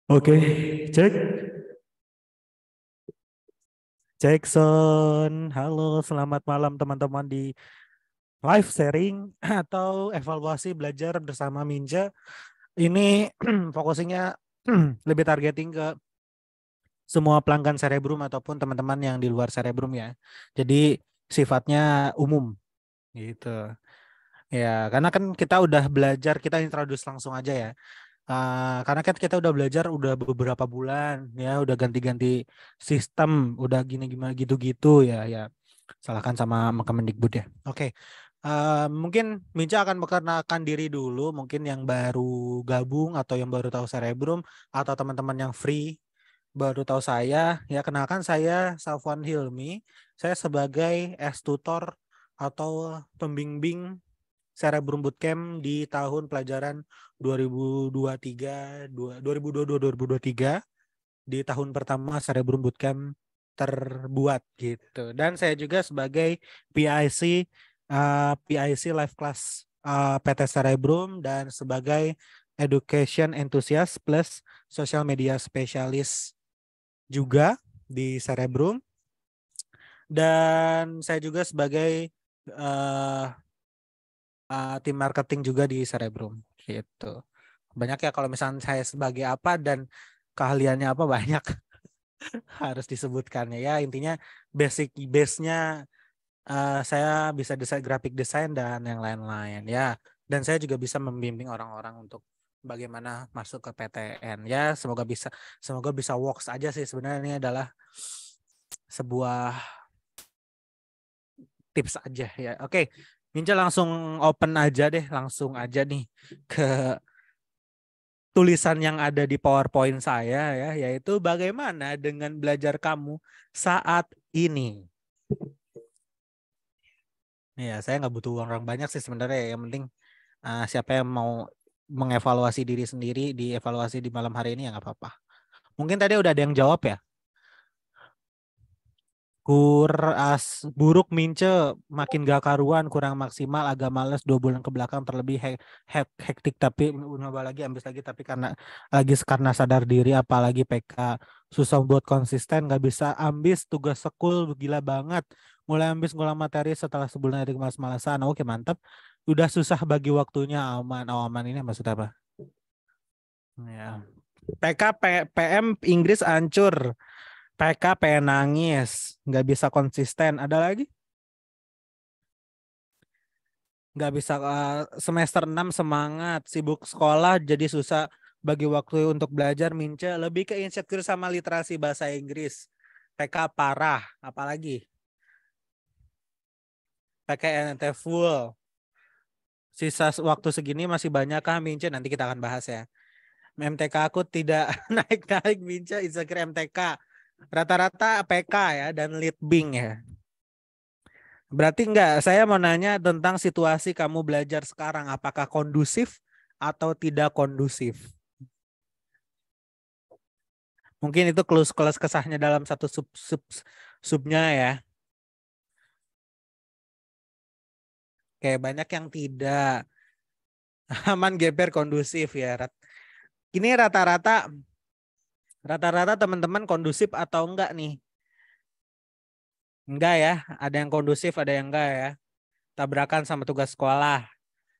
Oke, cek, Jackson. Halo, selamat malam teman-teman di live sharing atau evaluasi belajar bersama Minja. Ini fokusnya lebih targeting ke semua pelanggan Cerebrum ataupun teman-teman yang di luar Cerebrum ya. Jadi sifatnya umum gitu. Ya, karena kan kita udah belajar, kita introduce langsung aja ya. Karena kan kita udah belajar udah beberapa bulan ya, udah ganti-ganti sistem, udah gini gimana gitu-gitu ya ya. Salahkan sama Kemendikbud ya. Oke. Mungkin Minca akan memperkenalkan diri dulu, mungkin yang baru gabung atau yang baru tahu Cerebrum atau teman-teman yang free baru tahu saya. Ya, kenalkan saya Safwan Hilmi. Saya sebagai tutor atau pembimbing Cerebrum Bootcamp di tahun pelajaran 2023 2022 di tahun pertama Cerebrum Bootcamp terbuat gitu. Dan saya juga sebagai PIC Live Class PT Cerebrum dan sebagai Education Enthusiast plus Social Media Specialist juga di Cerebrum, dan saya juga sebagai uh, tim marketing juga di Cerebrum gitu. Banyak ya kalau misalnya saya sebagai apa dan keahliannya apa banyak harus disebutkan ya. Intinya basic base-nya saya bisa desain graphic design dan yang lain-lain ya. Dan saya juga bisa membimbing orang-orang untuk bagaimana masuk ke PTN ya. Semoga bisa works aja sih, sebenarnya ini adalah sebuah tips aja ya. Oke, Minja langsung open aja deh, langsung aja nih ke tulisan yang ada di PowerPoint saya ya, yaitu bagaimana dengan belajar kamu saat ini. Ya, saya nggak butuh orang banyak sih sebenarnya. Yang penting siapa yang mau mengevaluasi diri sendiri, dievaluasi di malam hari ini ya nggak apa-apa. Mungkin tadi udah ada yang jawab ya. Buruk mince, makin gak karuan, kurang maksimal, agak males 2 bulan ke belakang, terlebih hektik, tapi nyoba lagi, ambis lagi, tapi karena sadar diri, apalagi PK susah buat konsisten, gak bisa ambis, tugas sekul gila banget, mulai ambis ngulang materi setelah sebulan dari malas-malasan. Oke, mantap. Udah susah bagi waktunya, aman. Oh, aman ini maksudnya apa ya? PK PM Inggris hancur, PK pengen nangis, nggak bisa konsisten. Ada lagi? Nggak bisa, semester 6 semangat, sibuk sekolah jadi susah bagi waktu untuk belajar. Mince lebih ke insecure sama literasi bahasa Inggris. PK parah, apalagi pakai NT full. Sisa waktu segini masih banyak kah Mince? Nanti kita akan bahas ya. MTK aku tidak naik-naik Mince, insecure MTK. Rata-rata PK ya dan lead Bing ya. Berarti enggak, saya mau nanya tentang situasi kamu belajar sekarang. Apakah kondusif atau tidak kondusif? Mungkin itu kelas kesahnya dalam satu subnya ya. Kayak banyak yang tidak aman, geber, kondusif ya. Ini rata-rata teman-teman kondusif atau enggak nih? Enggak ya. Ada yang kondusif, ada yang enggak ya. Tabrakan sama tugas sekolah.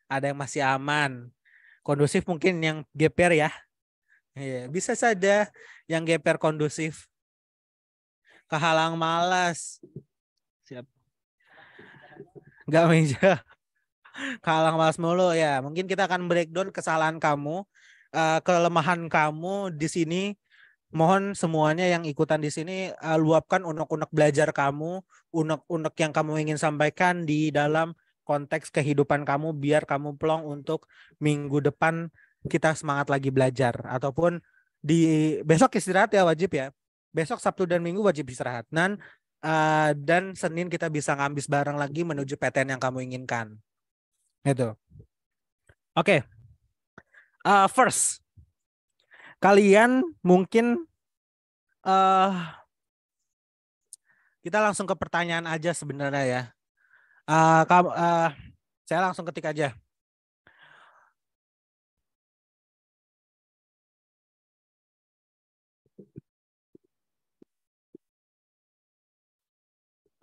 Ada yang masih aman. Kondusif mungkin yang geber ya. Iya, bisa saja yang geber kondusif. Kehalang malas. Siap. Enggak meja. Kehalang malas mulu ya. Mungkin kita akan breakdown kesalahan kamu, kelemahan kamu di sini. Mohon semuanya yang ikutan di sini luapkan unek-unek belajar kamu, unek-unek yang kamu ingin sampaikan di dalam konteks kehidupan kamu, biar kamu plong untuk minggu depan kita semangat lagi belajar, ataupun di besok istirahat ya, wajib ya. Besok Sabtu dan Minggu wajib istirahat. Dan Senin kita bisa ngambis bareng lagi menuju PTN yang kamu inginkan. Itu. Oke. First, kalian mungkin kita langsung ke pertanyaan aja sebenarnya ya. Kamu, saya langsung ketik aja.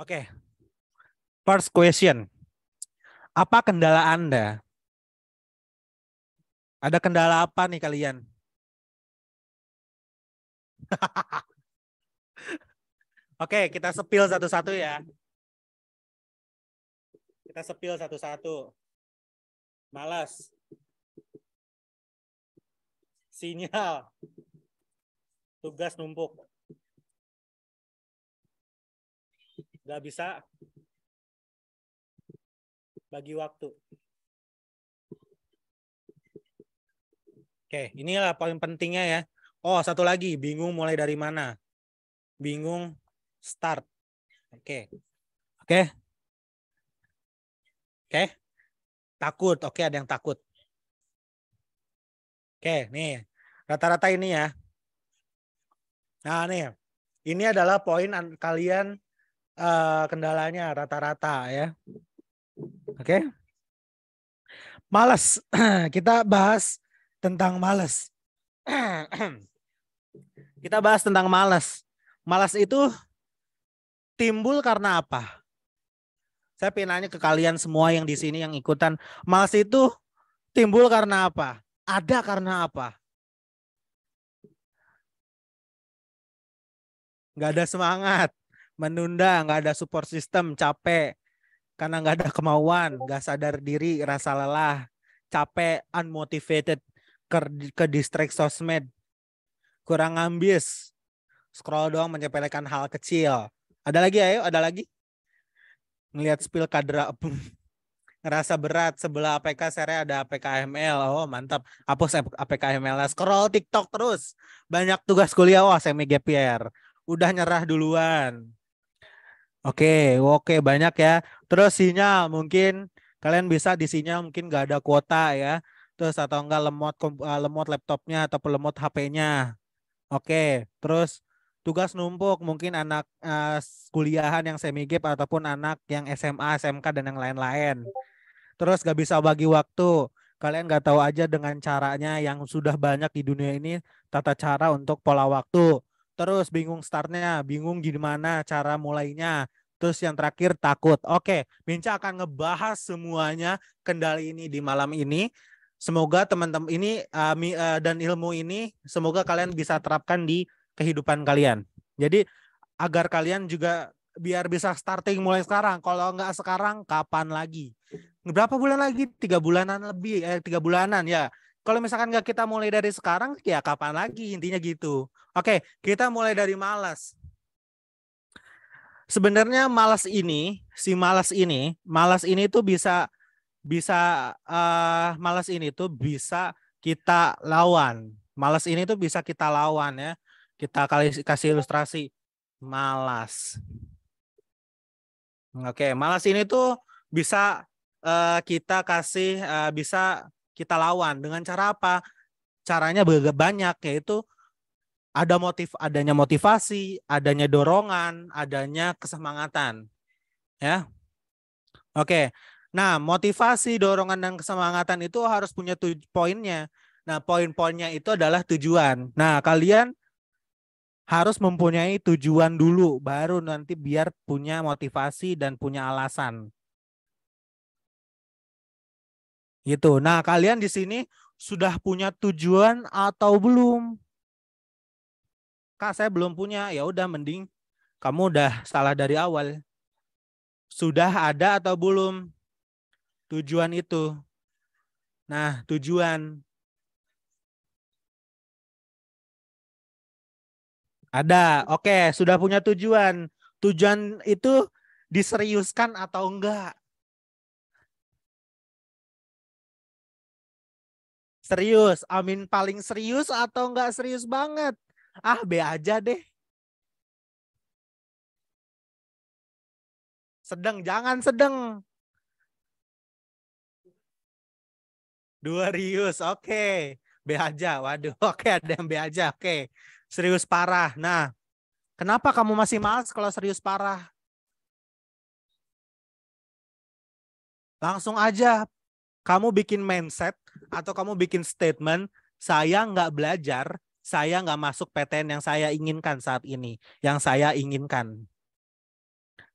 Oke, first question. Apa kendala Anda? Ada kendala apa nih kalian? Oke, kita sepil satu-satu ya. Kita sepil satu-satu. Malas. Sinyal. Tugas numpuk. Gak bisa bagi waktu. Oke, inilah poin pentingnya ya. Oh, satu lagi, bingung mulai dari mana? Bingung start. Oke. Oke. Oke. Takut. Oke, ada yang takut. Oke, nih. Rata-rata ini ya. Nah, nih. Ini adalah poin kalian kendalanya rata-rata ya. Oke. Malas. Kita bahas tentang malas. Kita bahas tentang malas. Malas itu timbul karena apa? Saya pengen nanya ke kalian semua yang di sini yang ikutan. Malas itu timbul karena apa? Ada karena apa? Nggak ada semangat, menunda, nggak ada support system, capek karena nggak ada kemauan, nggak sadar diri, rasa lelah, capek, unmotivated, ke distract sosmed, kurang ambis, scroll doang menyepelekan hal kecil. Ada lagi ayo, ada lagi. Ngelihat spill kadra, ngerasa berat, sebelah APK saya ada APK ML. Oh mantap, hapus APK ML, scroll TikTok terus. Banyak tugas kuliah, wah semi gap year. Udah nyerah duluan. Oke, banyak ya. Terus sinyal mungkin kalian bisa di sinyal mungkin nggak ada kuota ya. Terus atau enggak lemot laptopnya atau lemot HP-nya. Oke, terus tugas numpuk mungkin anak kuliahan yang semi gap ataupun anak yang SMA, SMK dan yang lain-lain. Terus gak bisa bagi waktu. Kalian gak tahu aja dengan caranya yang sudah banyak di dunia ini tata cara untuk pola waktu. Terus bingung startnya, bingung gimana cara mulainya. Terus yang terakhir takut. Oke, Minca akan ngebahas semuanya kendali ini di malam ini. Semoga teman-teman ini dan ilmu ini semoga kalian bisa terapkan di kehidupan kalian. Jadi agar kalian juga biar bisa starting mulai sekarang. Kalau nggak sekarang, kapan lagi? Berapa bulan lagi? 3 bulanan lebih, 3 bulanan ya. Kalau misalkan nggak kita mulai dari sekarang, ya kapan lagi? Intinya gitu. Oke, kita mulai dari malas. Sebenarnya malas ini tuh bisa malas ini tuh bisa kita lawan. Malas ini tuh bisa kita lawan ya. Kita kasih ilustrasi malas. Oke, malas ini tuh bisa kita kasih bisa kita lawan dengan cara apa? Caranya banyak, yaitu adanya motivasi, adanya dorongan, adanya kesemangatan. Ya. Oke. Nah, motivasi, dorongan dan kesemangatan itu harus punya poinnya. Nah, poin-poinnya itu adalah tujuan. Nah, kalian harus mempunyai tujuan dulu, baru nanti biar punya motivasi dan punya alasan. Gitu. Nah, kalian di sini sudah punya tujuan atau belum? Kak, saya belum punya. Ya udah, mending kamu udah salah dari awal. Sudah ada atau belum tujuan itu? Nah, tujuan ada. Oke, sudah punya tujuan. Tujuan itu diseriuskan atau enggak? Serius. Amin paling serius atau enggak serius banget? Ah, B aja deh. Sedang, jangan sedang. Dua rius, oke. B aja, waduh. Oke, ada yang B aja, oke. Serius parah. Nah, kenapa kamu masih malas kalau serius parah? Langsung aja kamu bikin mindset atau kamu bikin statement, saya nggak belajar, saya nggak masuk PTN yang saya inginkan saat ini, yang saya inginkan.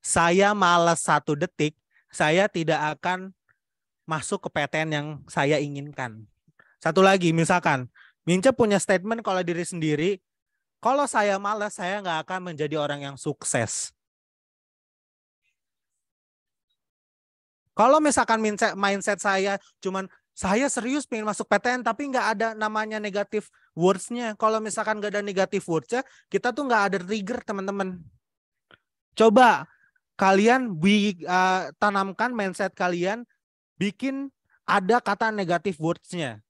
saya malas 1 detik, saya tidak akan masuk ke PTN yang saya inginkan. Satu lagi, misalkan Mince punya statement kalau diri sendiri, kalau saya malas, saya nggak akan menjadi orang yang sukses. Kalau misalkan mindset saya cuman saya serius pengen masuk PTN tapi nggak ada namanya negatif words-nya. Kalau misalkan nggak ada negatif words-nya, kita tuh nggak ada trigger, teman-teman. Coba kalian tanamkan mindset kalian, bikin ada kata negatif words-nya.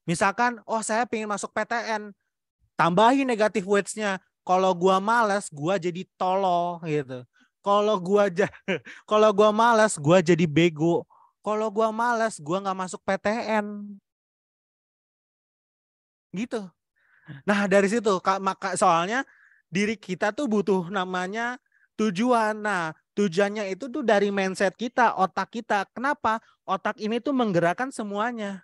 Misalkan, oh saya pengen masuk PTN, tambahin negatif words-nya. Kalau gua malas, gua jadi tolol gitu. Kalau gua malas, gua jadi bego. Kalau gua malas, gua nggak masuk PTN. Gitu. Nah, dari situ maka soalnya diri kita tuh butuh namanya tujuan. Nah, tujuannya itu tuh dari mindset kita, otak kita. Kenapa? Otak ini tuh menggerakkan semuanya.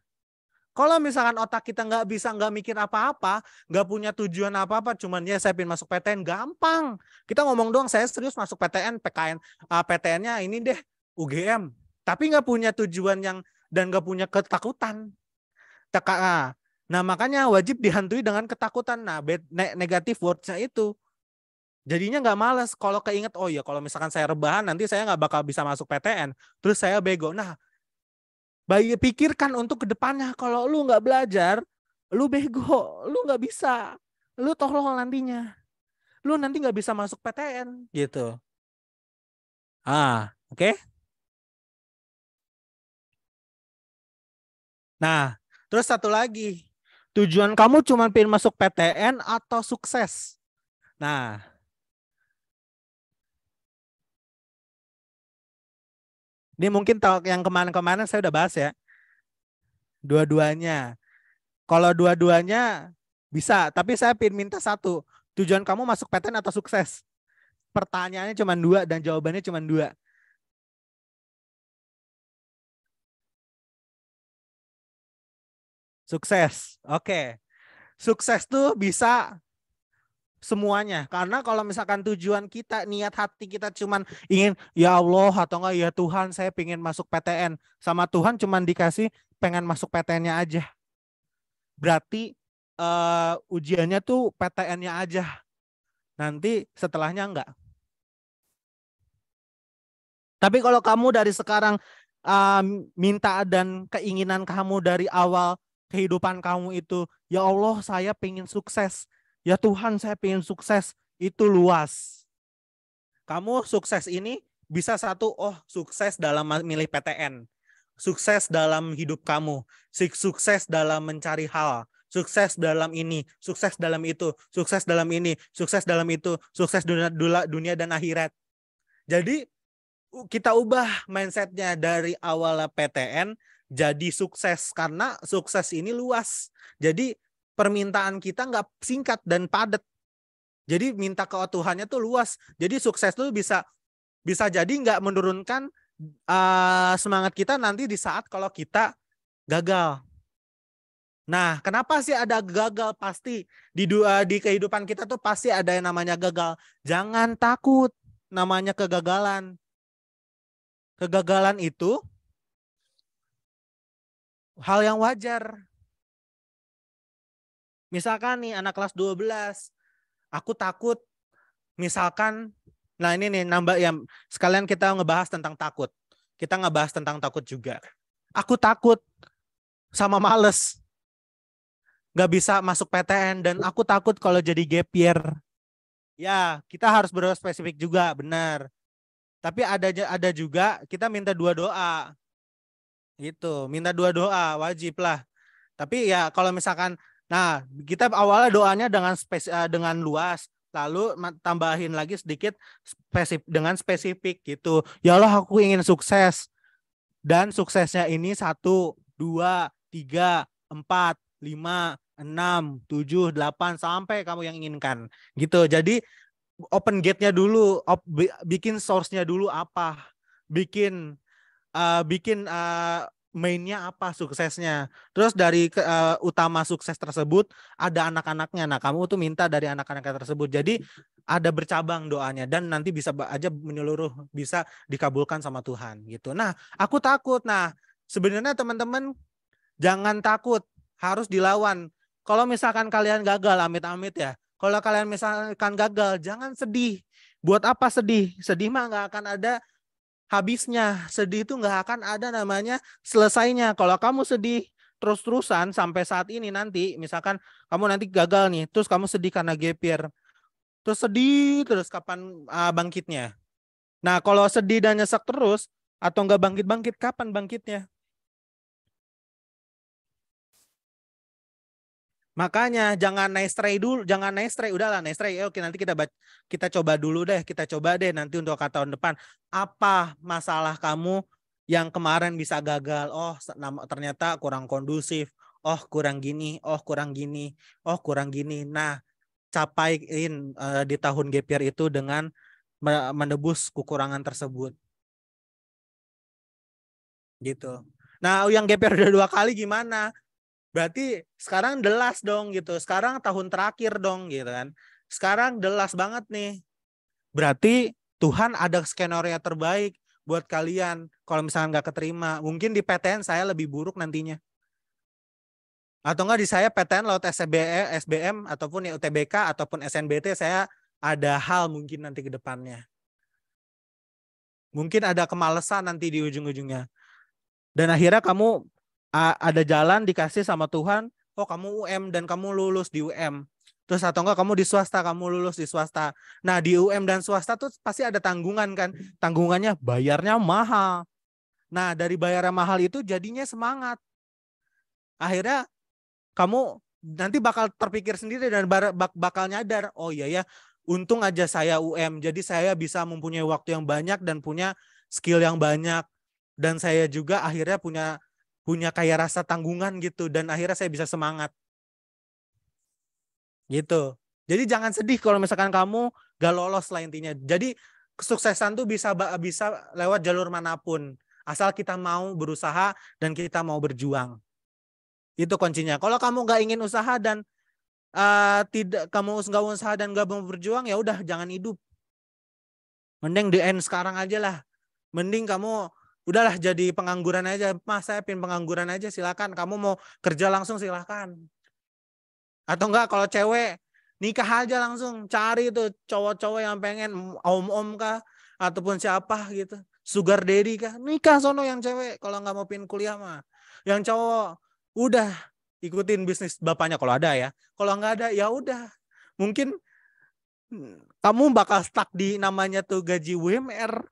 Kalau misalkan otak kita nggak mikir apa-apa, nggak punya tujuan apa-apa, cuman ya saya pengen masuk PTN, gampang. Kita ngomong doang, saya serius masuk PTN, PKN, PTN-nya ini deh, UGM. Tapi nggak punya tujuan dan nggak punya ketakutan. Nah, makanya wajib dihantui dengan ketakutan. Nah, negatif words-nya itu. Jadinya nggak males. Kalau keinget, oh ya kalau misalkan saya rebahan, nanti saya nggak bakal bisa masuk PTN. Terus saya bego. Nah, pikirkan untuk kedepannya, kalau lu nggak belajar, lu bego, lu nggak bisa, lu tolol nantinya, lu nanti nggak bisa masuk PTN gitu. Oke. Nah, terus satu lagi, tujuan kamu cuma pengen masuk PTN atau sukses? Nah, ini mungkin yang kemarin-kemarin saya udah bahas ya, dua-duanya. Kalau dua-duanya bisa, tapi saya pengen minta satu. Tujuan kamu masuk PTN atau sukses? Pertanyaannya cuma 2 dan jawabannya cuma 2. Sukses. Oke. Sukses tuh bisa semuanya. Karena kalau misalkan tujuan kita, niat hati kita cuman ingin, ya Allah atau enggak, ya Tuhan saya pengen masuk PTN. Sama Tuhan cuman dikasih pengen masuk PTN-nya aja. Berarti ujiannya tuh PTN-nya aja. Nanti setelahnya enggak. Tapi kalau kamu dari sekarang minta dan keinginan kamu dari awal kehidupan kamu itu, ya Allah saya pengen sukses, ya Tuhan saya pengen sukses, itu luas. Kamu sukses ini bisa satu, oh sukses dalam milih PTN, sukses dalam hidup kamu, sukses dalam mencari hal, sukses dalam ini, sukses dalam itu, sukses dalam ini, sukses dalam itu, sukses dunia dan akhirat. Jadi kita ubah mindsetnya dari awal PTN jadi sukses, karena sukses ini luas. Jadi permintaan kita nggak singkat dan padat. Jadi minta ke Tuhannya tuh luas. Jadi sukses tuh bisa jadi nggak menurunkan semangat kita nanti di saat kalau kita gagal. Nah, kenapa sih ada gagal? Pasti di kehidupan kita tuh pasti ada yang namanya gagal. Jangan takut namanya kegagalan. Kegagalan itu hal yang wajar. Misalkan nih anak kelas 12, aku takut misalkan, nah ini nih nambah yang sekalian kita ngebahas tentang takut. Kita ngebahas tentang takut juga. Aku takut sama males nggak bisa masuk PTN dan aku takut kalau jadi gap year. Ya, kita harus berspesifik juga, benar. Tapi ada juga kita minta 2 doa. Gitu, minta 2 doa, wajib lah. Tapi ya kalau misalkan, nah kita awalnya doanya dengan luas, lalu tambahin lagi sedikit dengan spesifik gitu. Ya Allah aku ingin sukses, dan suksesnya ini 1, 2, 3, 4, 5, 6, 7, 8 sampai kamu yang inginkan gitu. Jadi open gate-nya dulu, bikin source-nya dulu apa, bikin mainnya apa suksesnya. Terus dari utama sukses tersebut ada anak-anaknya. Nah, kamu tuh minta dari anak-anaknya tersebut. Jadi ada bercabang doanya dan nanti bisa aja menyeluruh, bisa dikabulkan sama Tuhan gitu. Nah, aku takut. Nah, sebenarnya teman-teman jangan takut, harus dilawan. Kalau misalkan kalian gagal, amit-amit ya. Kalau kalian misalkan gagal, jangan sedih. Buat apa sedih? Sedih mah nggak akan ada habisnya. Sedih itu nggak akan ada namanya selesainya. Kalau kamu sedih terus-terusan sampai saat ini nanti, misalkan kamu nanti gagal nih, terus kamu sedih karena gap year, terus sedih terus kapan bangkitnya? Nah, kalau sedih dan nyesek terus atau nggak bangkit-bangkit, kapan bangkitnya? Makanya jangan naik stray dulu, jangan naik stray, udahlah naik stray. Oke, nanti kita coba dulu deh, kita coba deh nanti untuk tahun depan. Apa masalah kamu yang kemarin bisa gagal? Oh, ternyata kurang kondusif. Oh, kurang gini, oh kurang gini, oh kurang gini. Nah, capaiin di tahun gap year itu dengan menebus kekurangan tersebut gitu. Nah, yang gap year udah 2 kali gimana? Berarti sekarang delas dong gitu. Sekarang tahun terakhir dong gitu kan. Sekarang delas banget nih. Berarti Tuhan ada skenario terbaik buat kalian. Kalau misalnya nggak keterima, mungkin di PTN saya lebih buruk nantinya. Atau enggak di saya PTN laut SBM ataupun ya UTBK ataupun SNBT saya ada hal mungkin nanti ke depannya. Mungkin ada kemalasan nanti di ujung-ujungnya. Dan akhirnya kamu ada jalan dikasih sama Tuhan, oh kamu UM dan kamu lulus di UM. Terus atau enggak kamu di swasta, kamu lulus di swasta. Nah di UM dan swasta tuh pasti ada tanggungan kan. Tanggungannya bayarnya mahal. Nah dari bayarnya mahal itu jadinya semangat. Akhirnya kamu nanti bakal terpikir sendiri dan bakal nyadar, oh iya ya, untung aja saya UM. Jadi saya bisa mempunyai waktu yang banyak dan punya skill yang banyak. Dan saya juga akhirnya punya kayak rasa tanggungan gitu dan akhirnya saya bisa semangat gitu. Jadi jangan sedih kalau misalkan kamu gak lolos lah intinya. Jadi kesuksesan tuh bisa lewat jalur manapun asal kita mau berusaha dan kita mau berjuang. Itu kuncinya. Kalau kamu gak ingin usaha dan tidak kamu nggak usaha dan gak mau berjuang, ya udah jangan hidup. Mending di end sekarang aja lah. Mending kamu udahlah jadi pengangguran aja. Mas saya pin pengangguran aja, silakan. Kamu mau kerja langsung silakan. Atau enggak kalau cewek nikah aja langsung, cari tuh cowok-cowok yang pengen om-om kah ataupun siapa gitu. Sugar daddy kah? Nikah sono yang cewek kalau nggak mau pin kuliah mah. Yang cowok udah ikutin bisnis bapaknya kalau ada ya. Kalau nggak ada ya udah. Mungkin kamu bakal stuck di namanya tuh gaji UMR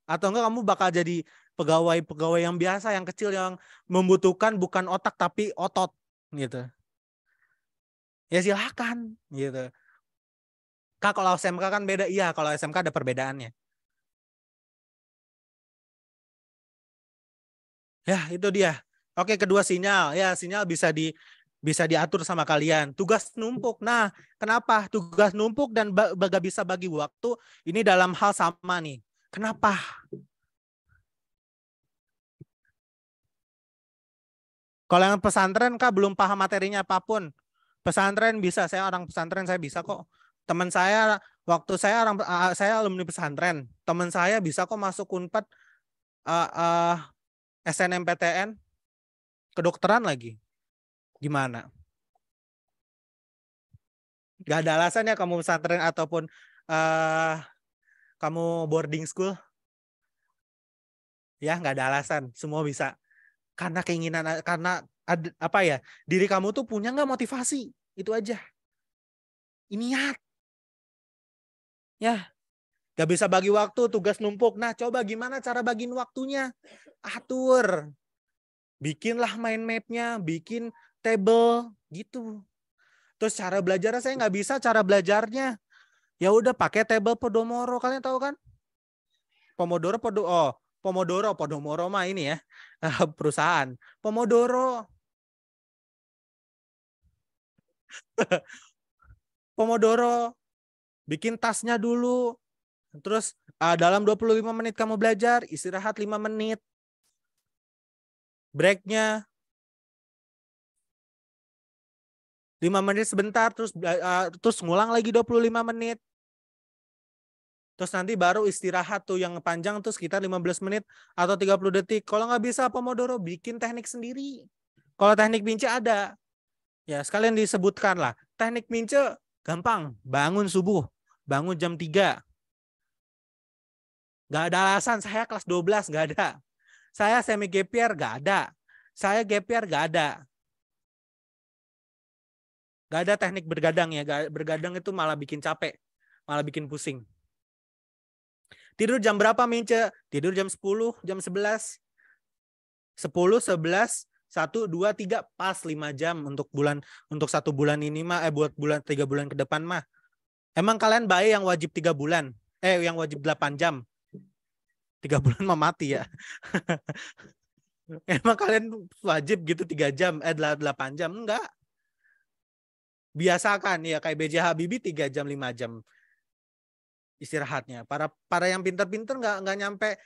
atau enggak kamu bakal jadi pegawai-pegawai yang biasa yang kecil yang membutuhkan bukan otak tapi otot gitu. Ya silakan gitu. Kak kalau SMK kan beda. Iya, kalau SMK ada perbedaannya. Ya, itu dia. Oke, kedua sinyal. Ya, sinyal bisa diatur sama kalian. Tugas numpuk. Nah, kenapa tugas numpuk dan gak bisa bagi waktu ini dalam hal sama nih. Kenapa? Kalau yang pesantren Kak belum paham materinya apapun. Pesantren bisa, saya orang pesantren saya bisa kok. Teman saya waktu saya alumni pesantren, teman saya bisa kok masuk Unpad uh, uh, SNMPTN kedokteran lagi. Gimana? Gak ada alasan ya kamu pesantren ataupun uh, kamu boarding school, ya nggak ada alasan, semua bisa. Karena keinginan, karena apa ya, diri kamu tuh punya nggak motivasi, itu aja. Ini ya, gak bisa bagi waktu, tugas numpuk. Nah, coba gimana cara bagiin waktunya? Atur, bikinlah mind mapnya, bikin table gitu. Terus cara belajarnya saya nggak bisa cara belajarnya. Ya udah pakai table Podomoro, kalian tahu kan? Podomoro mah ini ya perusahaan. Pomodoro, bikin tasnya dulu. Terus dalam 25 menit kamu belajar, istirahat 5 menit. breaknya 5 menit sebentar, terus ngulang lagi 25 menit. Terus nanti baru istirahat tuh yang panjang tuh sekitar 15 menit atau 30 detik. Kalau nggak bisa Pomodoro, bikin teknik sendiri. Kalau teknik Mince ada. Ya, sekalian disebutkan lah. Teknik Mince gampang. Bangun subuh. Bangun jam 3. Nggak ada alasan. Saya kelas 12, nggak ada. Saya semi gap year, nggak ada. Saya gap year, nggak ada. Nggak ada teknik bergadang ya. Bergadang itu malah bikin capek. Malah bikin pusing. Tidur jam berapa Mince? Tidur jam 10, jam 11. 10, 11, 1, 2, 3, pas 5 jam untuk 1 bulan ini mah, buat 3 bulan ke depan mah. Emang kalian bayi yang wajib 3 bulan? Yang wajib 8 jam. 3 bulan mah mati ya. Emang kalian wajib gitu 3 jam, 8 jam? Enggak. Biasakan ya kayak B.J. Habibie 3 jam, 5 jam istirahatnya. Para yang pinter-pinter nggak nyampe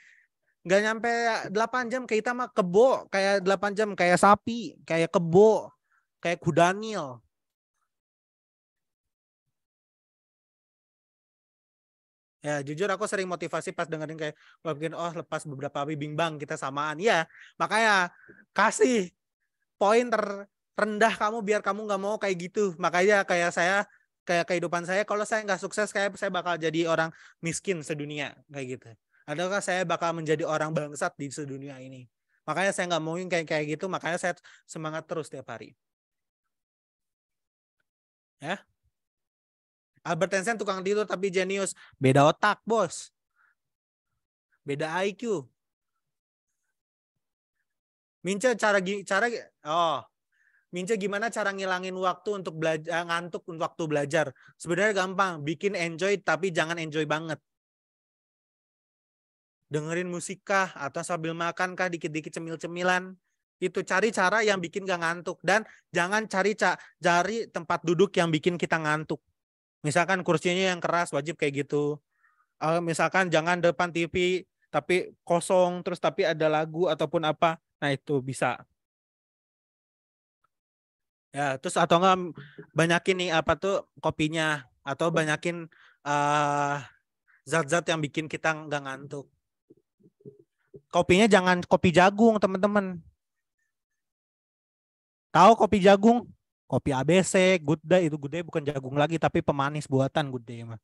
8 jam. Kayak kita mah kebo kayak 8 jam, kayak sapi, kayak kebo, kayak kudanil. Ya jujur aku sering motivasi pas dengerin kayak bikin lepas beberapa bimbang kita samaan. Ya makanya kasih poin terendah kamu biar kamu nggak mau kayak gitu. Makanya kayak kehidupan saya, kalau saya nggak sukses kayak saya bakal jadi orang miskin sedunia kayak gitu. Adakah saya bakal menjadi orang bangsat di sedunia ini. Makanya saya nggak mau kayak gitu. Makanya saya semangat terus tiap hari. Ya. Albert Einstein tukang tidur tapi jenius. Beda otak, bos. Beda IQ. Mince Mince gimana cara ngilangin waktu untuk belajar, ngantuk untuk waktu belajar? Sebenarnya gampang, bikin enjoy tapi jangan enjoy banget. Dengerin musik kah atau sambil makan kah dikit-dikit cemil-cemilan. Itu cari cara yang bikin gak ngantuk dan jangan cari tempat duduk yang bikin kita ngantuk. Misalkan kursinya yang keras, wajib kayak gitu. Misalkan jangan depan TV tapi kosong terus tapi ada lagu ataupun apa. Nah, itu bisa. Ya, terus atau enggak banyakin nih apa tuh kopinya atau banyakin zat-zat yang bikin kita nggak ngantuk. Kopinya jangan kopi jagung, teman-teman. Tahu kopi jagung? Kopi ABC, Good Day, itu Good Day bukan jagung lagi tapi pemanis buatan Good Day mah.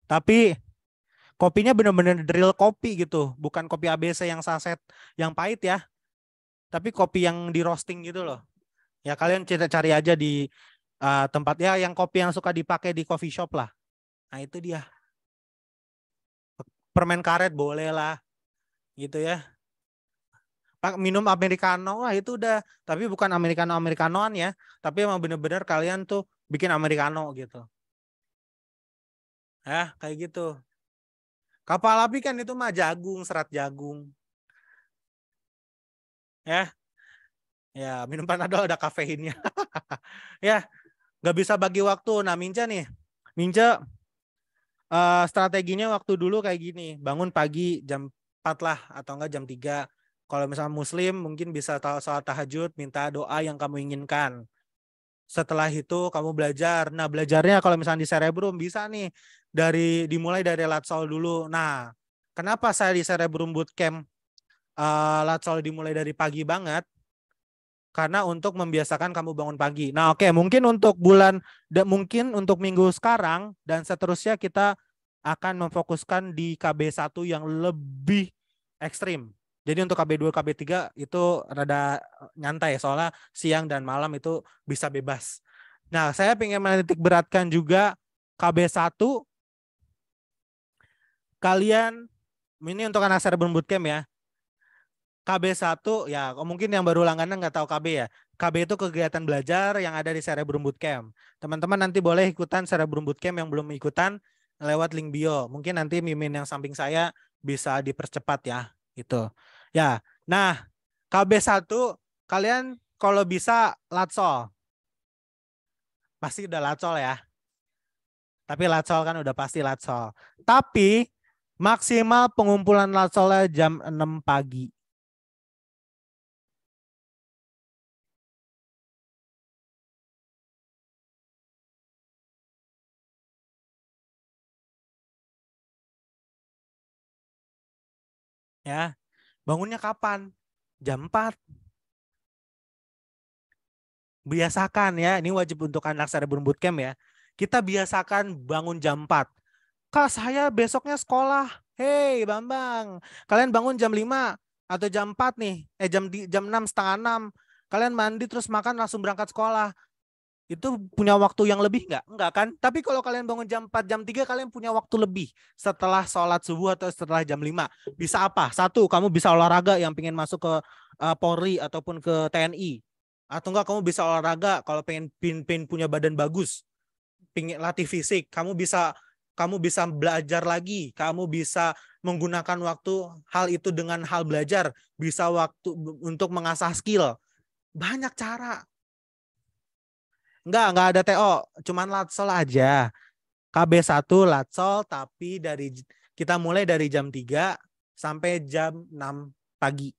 Tapi kopinya benar-benar drill kopi gitu, bukan kopi ABC yang saset yang pahit ya. Tapi kopi yang di roasting gitu loh. Ya kalian cari aja di tempat ya yang kopi yang suka dipakai di coffee shop lah. Nah itu dia. Permen karet boleh lah. Gitu ya. Minum americano lah itu udah. Tapi bukan americanoan ya. Tapi emang bener-bener kalian tuh bikin americano gitu. Ya kayak gitu. Kapal api kan itu mah jagung, serat jagung. Ya. Ya minum panadol ada kafeinnya. Ya nggak bisa bagi waktu. Nah Mince nih. Mince strateginya waktu dulu kayak gini. Bangun pagi jam 4 lah atau enggak jam 3. Kalau misalnya muslim mungkin bisa sholat tahajud, minta doa yang kamu inginkan. Setelah itu kamu belajar. Nah belajarnya kalau misalnya di Cerebrum bisa nih dimulai dari Latsol dulu. Nah kenapa saya di Cerebrum Bootcamp Latsol dimulai dari pagi banget? Karena untuk membiasakan kamu bangun pagi. Nah oke, mungkin untuk mungkin untuk minggu sekarang dan seterusnya kita akan memfokuskan di KB1 yang lebih ekstrim. Jadi untuk KB2, KB3 itu rada nyantai soalnya siang dan malam itu bisa bebas. Nah saya ingin menitik beratkan juga KB1 kalian, ini untuk anak Cerebrum Bootcamp ya. KB1 ya mungkin yang baru langganan nggak tahu KB ya. KB itu kegiatan belajar yang ada di Cerebrum Bootcamp. Teman-teman nanti boleh ikutan Cerebrum Bootcamp yang belum ikutan lewat link bio. Mungkin nanti mimin yang samping saya bisa dipercepat ya gitu. Ya. Nah, KB1 kalian kalau bisa Latsol. Pasti udah Latsol ya. Tapi Latsol kan udah pasti Latsol. Tapi maksimal pengumpulan Latsolnya jam 6 pagi. Ya, bangunnya kapan? Jam 4. Biasakan ya, ini wajib untuk anak Cerebrum Bootcamp ya. Kita biasakan bangun jam 4. Kak, saya besoknya sekolah. Hei, Bambang, kalian bangun jam 5 atau jam 4 nih. Jam 6, setengah 6. Kalian mandi terus makan langsung berangkat sekolah. Itu punya waktu yang lebih nggak? Nggak kan? Tapi kalau kalian bangun jam 4, jam 3, kalian punya waktu lebih setelah sholat subuh atau setelah jam 5. Bisa apa? Satu, kamu bisa olahraga yang pengen masuk ke Polri ataupun ke TNI. Atau enggak kamu bisa olahraga kalau pengen punya badan bagus, pengen latih fisik, kamu bisa belajar lagi, kamu bisa menggunakan waktu hal itu dengan hal belajar, bisa waktu untuk mengasah skill. Banyak cara. Enggak ada TO, cuman Latsol aja. KB1 Latsol, tapi kita mulai dari jam 3 sampai jam 6 pagi.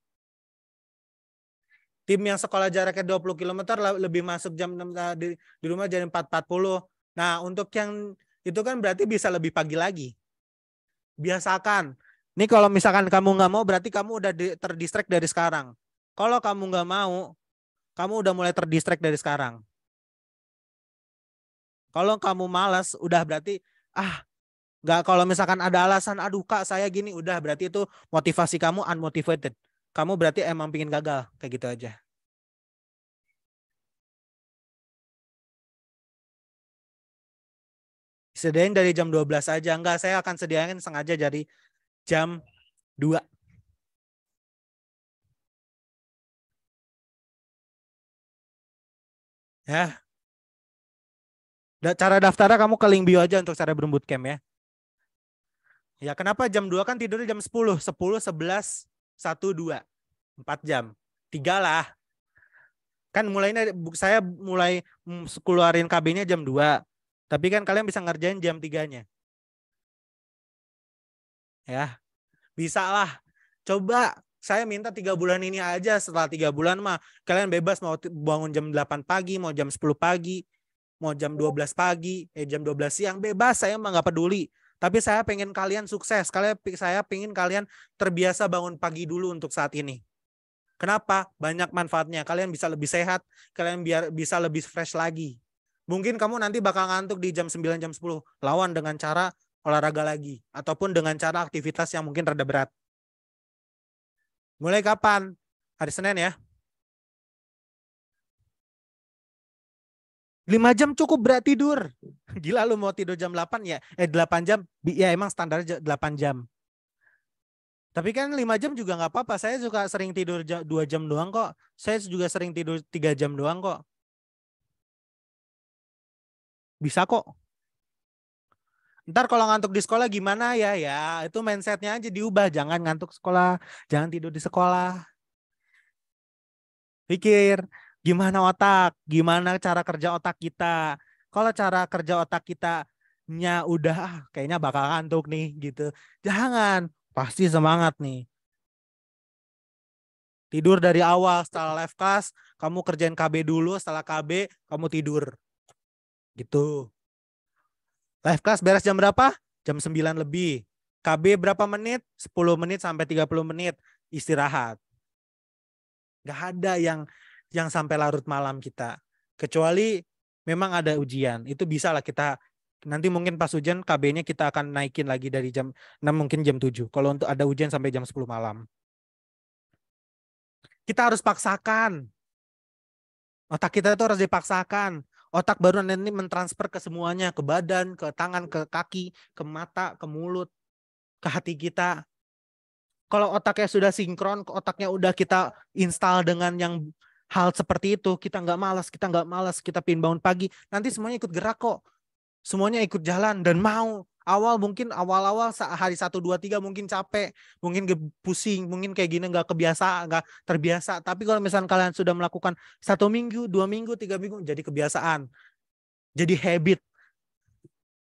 Tim yang sekolah jaraknya 20 km lebih masuk jam 6 di rumah jam 4.40. Nah, untuk yang itu kan berarti bisa lebih pagi lagi. Biasakan. Ini kalau misalkan kamu nggak mau, berarti kamu udah terdistract dari sekarang. Kalau kamu nggak mau, kamu udah mulai terdistract dari sekarang. Kalau kamu malas, udah berarti nggak. Kalau misalkan ada alasan, aduh kak saya gini, udah berarti itu motivasi kamu unmotivated. Kamu berarti emang pingin gagal, kayak gitu aja. Sediain dari jam 12 aja. Enggak, saya akan sediain sengaja dari jam 2. Ya, cara daftarnya kamu ke link bio aja untuk cara Bootcamp ya. Ya, kenapa jam 2 kan tidurnya jam 10, 10, 11, 1, 2. 4 jam. 3 lah. Kan saya mulai keluarin KB-nya jam 2. Tapi kan kalian bisa ngerjain jam 3-nya. Ya, bisa lah. Coba saya minta 3 bulan ini aja. Setelah 3 bulan mah kalian bebas mau bangun jam 8 pagi, mau jam 10 pagi, mau jam 12 pagi, jam 12 siang, bebas, saya mah nggak peduli. Tapi saya pengen kalian sukses. Saya pengen kalian terbiasa bangun pagi dulu untuk saat ini. Kenapa? Banyak manfaatnya. Kalian bisa lebih sehat, kalian bisa lebih fresh lagi. Mungkin kamu nanti bakal ngantuk di jam 9, jam 10. Lawan dengan cara olahraga lagi. Ataupun dengan cara aktivitas yang mungkin rada berat. Mulai kapan? Hari Senin ya. 5 jam cukup berat tidur. Gila lu mau tidur jam 8 ya? 8 jam. Ya emang standar 8 jam. Tapi kan 5 jam juga nggak apa-apa. Saya juga sering tidur 2 jam doang kok. Saya juga sering tidur 3 jam doang kok. Bisa kok. Ntar kalau ngantuk di sekolah gimana ya? Ya itu mindsetnya aja diubah. Jangan ngantuk sekolah. Jangan tidur di sekolah. Pikir gimana otak, gimana cara kerja otak kita. Kalau cara kerja otak kita udah kayaknya bakal ngantuk nih gitu. Jangan, pasti semangat nih. Tidur dari awal, setelah live class kamu kerjain KB dulu, setelah KB kamu tidur. Gitu. Live class beres jam berapa? Jam 9 lebih. KB berapa menit? 10 menit sampai 30 menit istirahat. Gak ada yang sampai larut malam kita. Kecuali memang ada ujian. Itu bisa lah kita nanti mungkin pas ujian KB-nya kita akan naikin lagi dari jam 6 mungkin jam 7. Kalau untuk ada ujian sampai jam 10 malam. Kita harus paksakan. Otak kita itu harus dipaksakan. Otak baru nanti mentransfer ke semuanya, ke badan, ke tangan, ke kaki, ke mata, ke mulut, ke hati kita. Kalau otaknya sudah sinkron, otaknya udah kita install dengan yang hal seperti itu, kita nggak malas, kita pin bangun pagi, nanti semuanya ikut gerak kok. Semuanya ikut jalan dan mau. Mungkin awal-awal hari 1, 2, 3 mungkin capek, mungkin pusing, mungkin kayak gini nggak kebiasa, nggak terbiasa. Tapi kalau misalnya kalian sudah melakukan 1 minggu, 2 minggu, 3 minggu, jadi kebiasaan, jadi habit,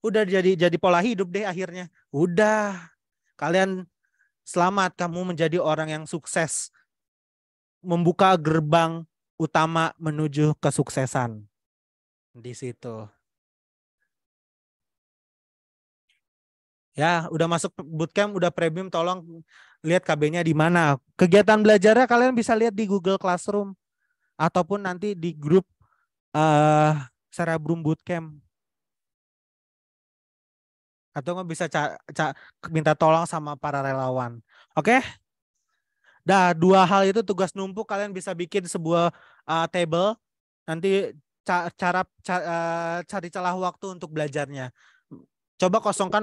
udah jadi pola hidup deh akhirnya. Udah, kalian selamat, kamu menjadi orang yang sukses, membuka gerbang utama menuju kesuksesan di situ. Ya, udah masuk bootcamp, udah premium, tolong lihat KB-nya di mana. Kegiatan belajarnya kalian bisa lihat di Google Classroom ataupun nanti di grup Cerebrum Bootcamp, atau nggak bisa minta tolong sama para relawan. Oke? Dah, dua hal itu tugas numpuk, kalian bisa bikin sebuah table. Nanti cari celah waktu untuk belajarnya. Coba kosongkan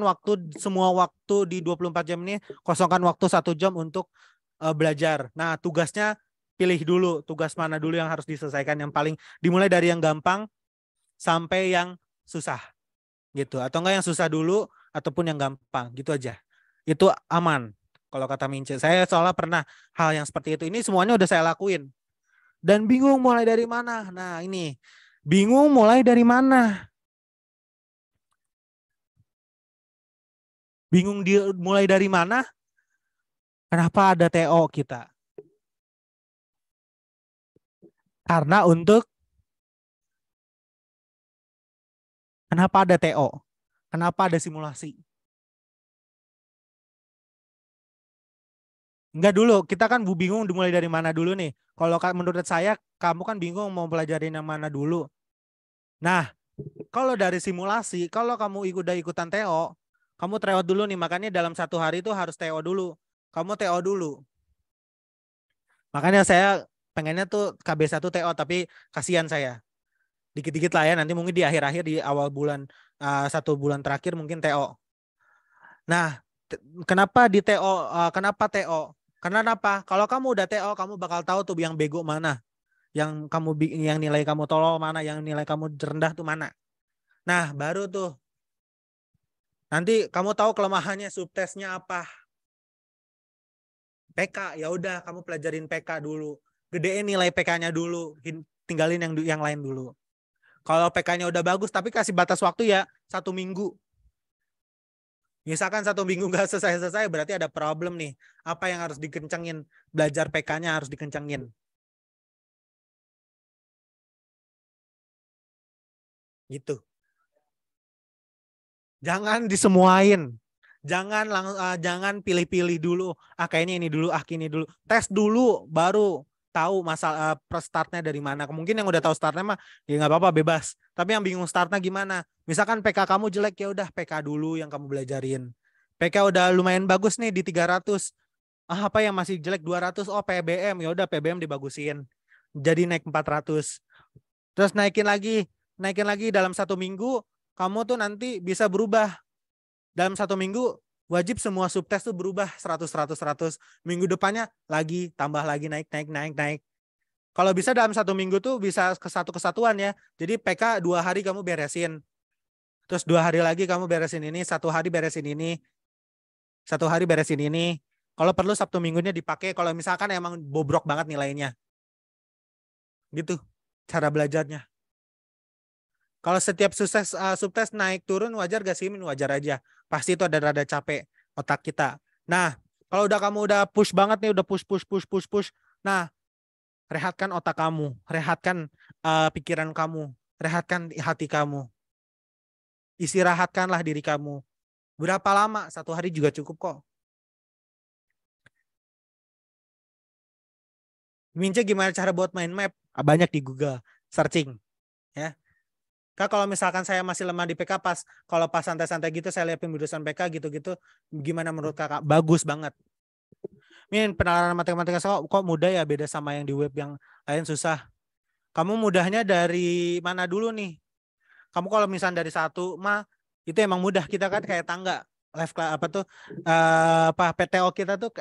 semua waktu di 24 jam ini, kosongkan waktu 1 jam untuk belajar. Nah, tugasnya pilih dulu tugas mana dulu yang harus diselesaikan, yang paling dimulai dari yang gampang sampai yang susah gitu, atau enggak yang susah dulu ataupun yang gampang gitu aja. Itu aman kalau kata Mince. Saya soalnya pernah hal yang seperti itu. Ini semuanya udah saya lakuin dan bingung mulai dari mana. Nah, ini bingung mulai dari mana? Bingung mulai dari mana? Kenapa ada TO kita? Karena kenapa ada TO? Kenapa ada simulasi? Enggak dulu, kita kan bingung dimulai dari mana dulu nih. Kalau menurut saya, kamu kan bingung mau pelajarin yang mana dulu. Nah, kalau dari simulasi, kalau kamu udah ikutan TO, kamu tryout dulu nih. Makanya dalam 1 hari itu harus TO dulu. Kamu TO dulu. Makanya saya pengennya tuh KB1 TO, tapi kasihan saya. Dikit-dikit lah ya, nanti mungkin di akhir-akhir di awal bulan, 1 bulan terakhir mungkin TO. Nah, kenapa di TO? Kenapa TO? Karena apa? Kalau kamu udah TO, kamu bakal tahu tuh yang bego mana, yang nilai kamu tolol mana, yang nilai kamu rendah tuh mana. Nah, baru tuh nanti kamu tahu kelemahannya subtesnya apa. PK, ya udah kamu pelajarin PK dulu. Gedein nilai PK-nya dulu, tinggalin yang lain dulu. Kalau PK-nya udah bagus, tapi kasih batas waktu ya 1 minggu. Misalkan 1 minggu nggak selesai-selesai, berarti ada problem nih. Apa yang harus dikencengin? Belajar PK-nya harus dikencengin. Gitu. Jangan disemuain. Jangan pilih-pilih dulu. Kayaknya ini dulu, ini dulu. Tes dulu, baru tahu masalah startnya dari mana. Mungkin yang udah tahu startnya mah ya nggak apa-apa, bebas. Tapi yang bingung startnya gimana? Misalkan PK kamu jelek, ya udah PK dulu yang kamu belajarin. PK udah lumayan bagus nih di 300. Apa yang masih jelek 200? Oh, PBM, ya udah PBM dibagusin. Jadi naik 400. Terus naikin lagi dalam 1 minggu, kamu tuh nanti bisa berubah. Dalam 1 minggu wajib semua subtes tuh berubah 100 100 100. Minggu depannya lagi tambah lagi, naik naik naik naik. Kalau bisa dalam 1 minggu tuh bisa ke satu kesatuan ya. Jadi PK 2 hari kamu beresin. Terus 2 hari lagi kamu beresin ini, 1 hari beresin ini, 1 hari beresin ini. Kalau perlu Sabtu Minggunya dipakai kalau misalkan emang bobrok banget nilainya. Gitu cara belajarnya. Kalau setiap subtes naik turun wajar gak sih? Wajar aja. Pasti itu ada rada capek otak kita. Nah, kalau kamu udah push banget nih, udah push push push push push. Nah, rehatkan otak kamu, rehatkan pikiran kamu, rehatkan hati kamu. Istirahatkanlah diri kamu. Berapa lama? 1 hari juga cukup kok. Mince gimana cara buat mind map? Banyak di Google, searching. Ya. Kak, kalau misalkan saya masih lemah di PK, kalau pas santai-santai gitu saya lihat pembidusan PK gitu-gitu, gimana menurut kakak? Bagus banget. Min, penalaran matematika kok mudah ya, beda sama yang di web yang lain susah. Kamu mudahnya dari mana dulu nih? Kamu kalau misalnya dari 1 mah itu emang mudah, kita kan kayak tangga. Live class apa tuh? PTO kita tuh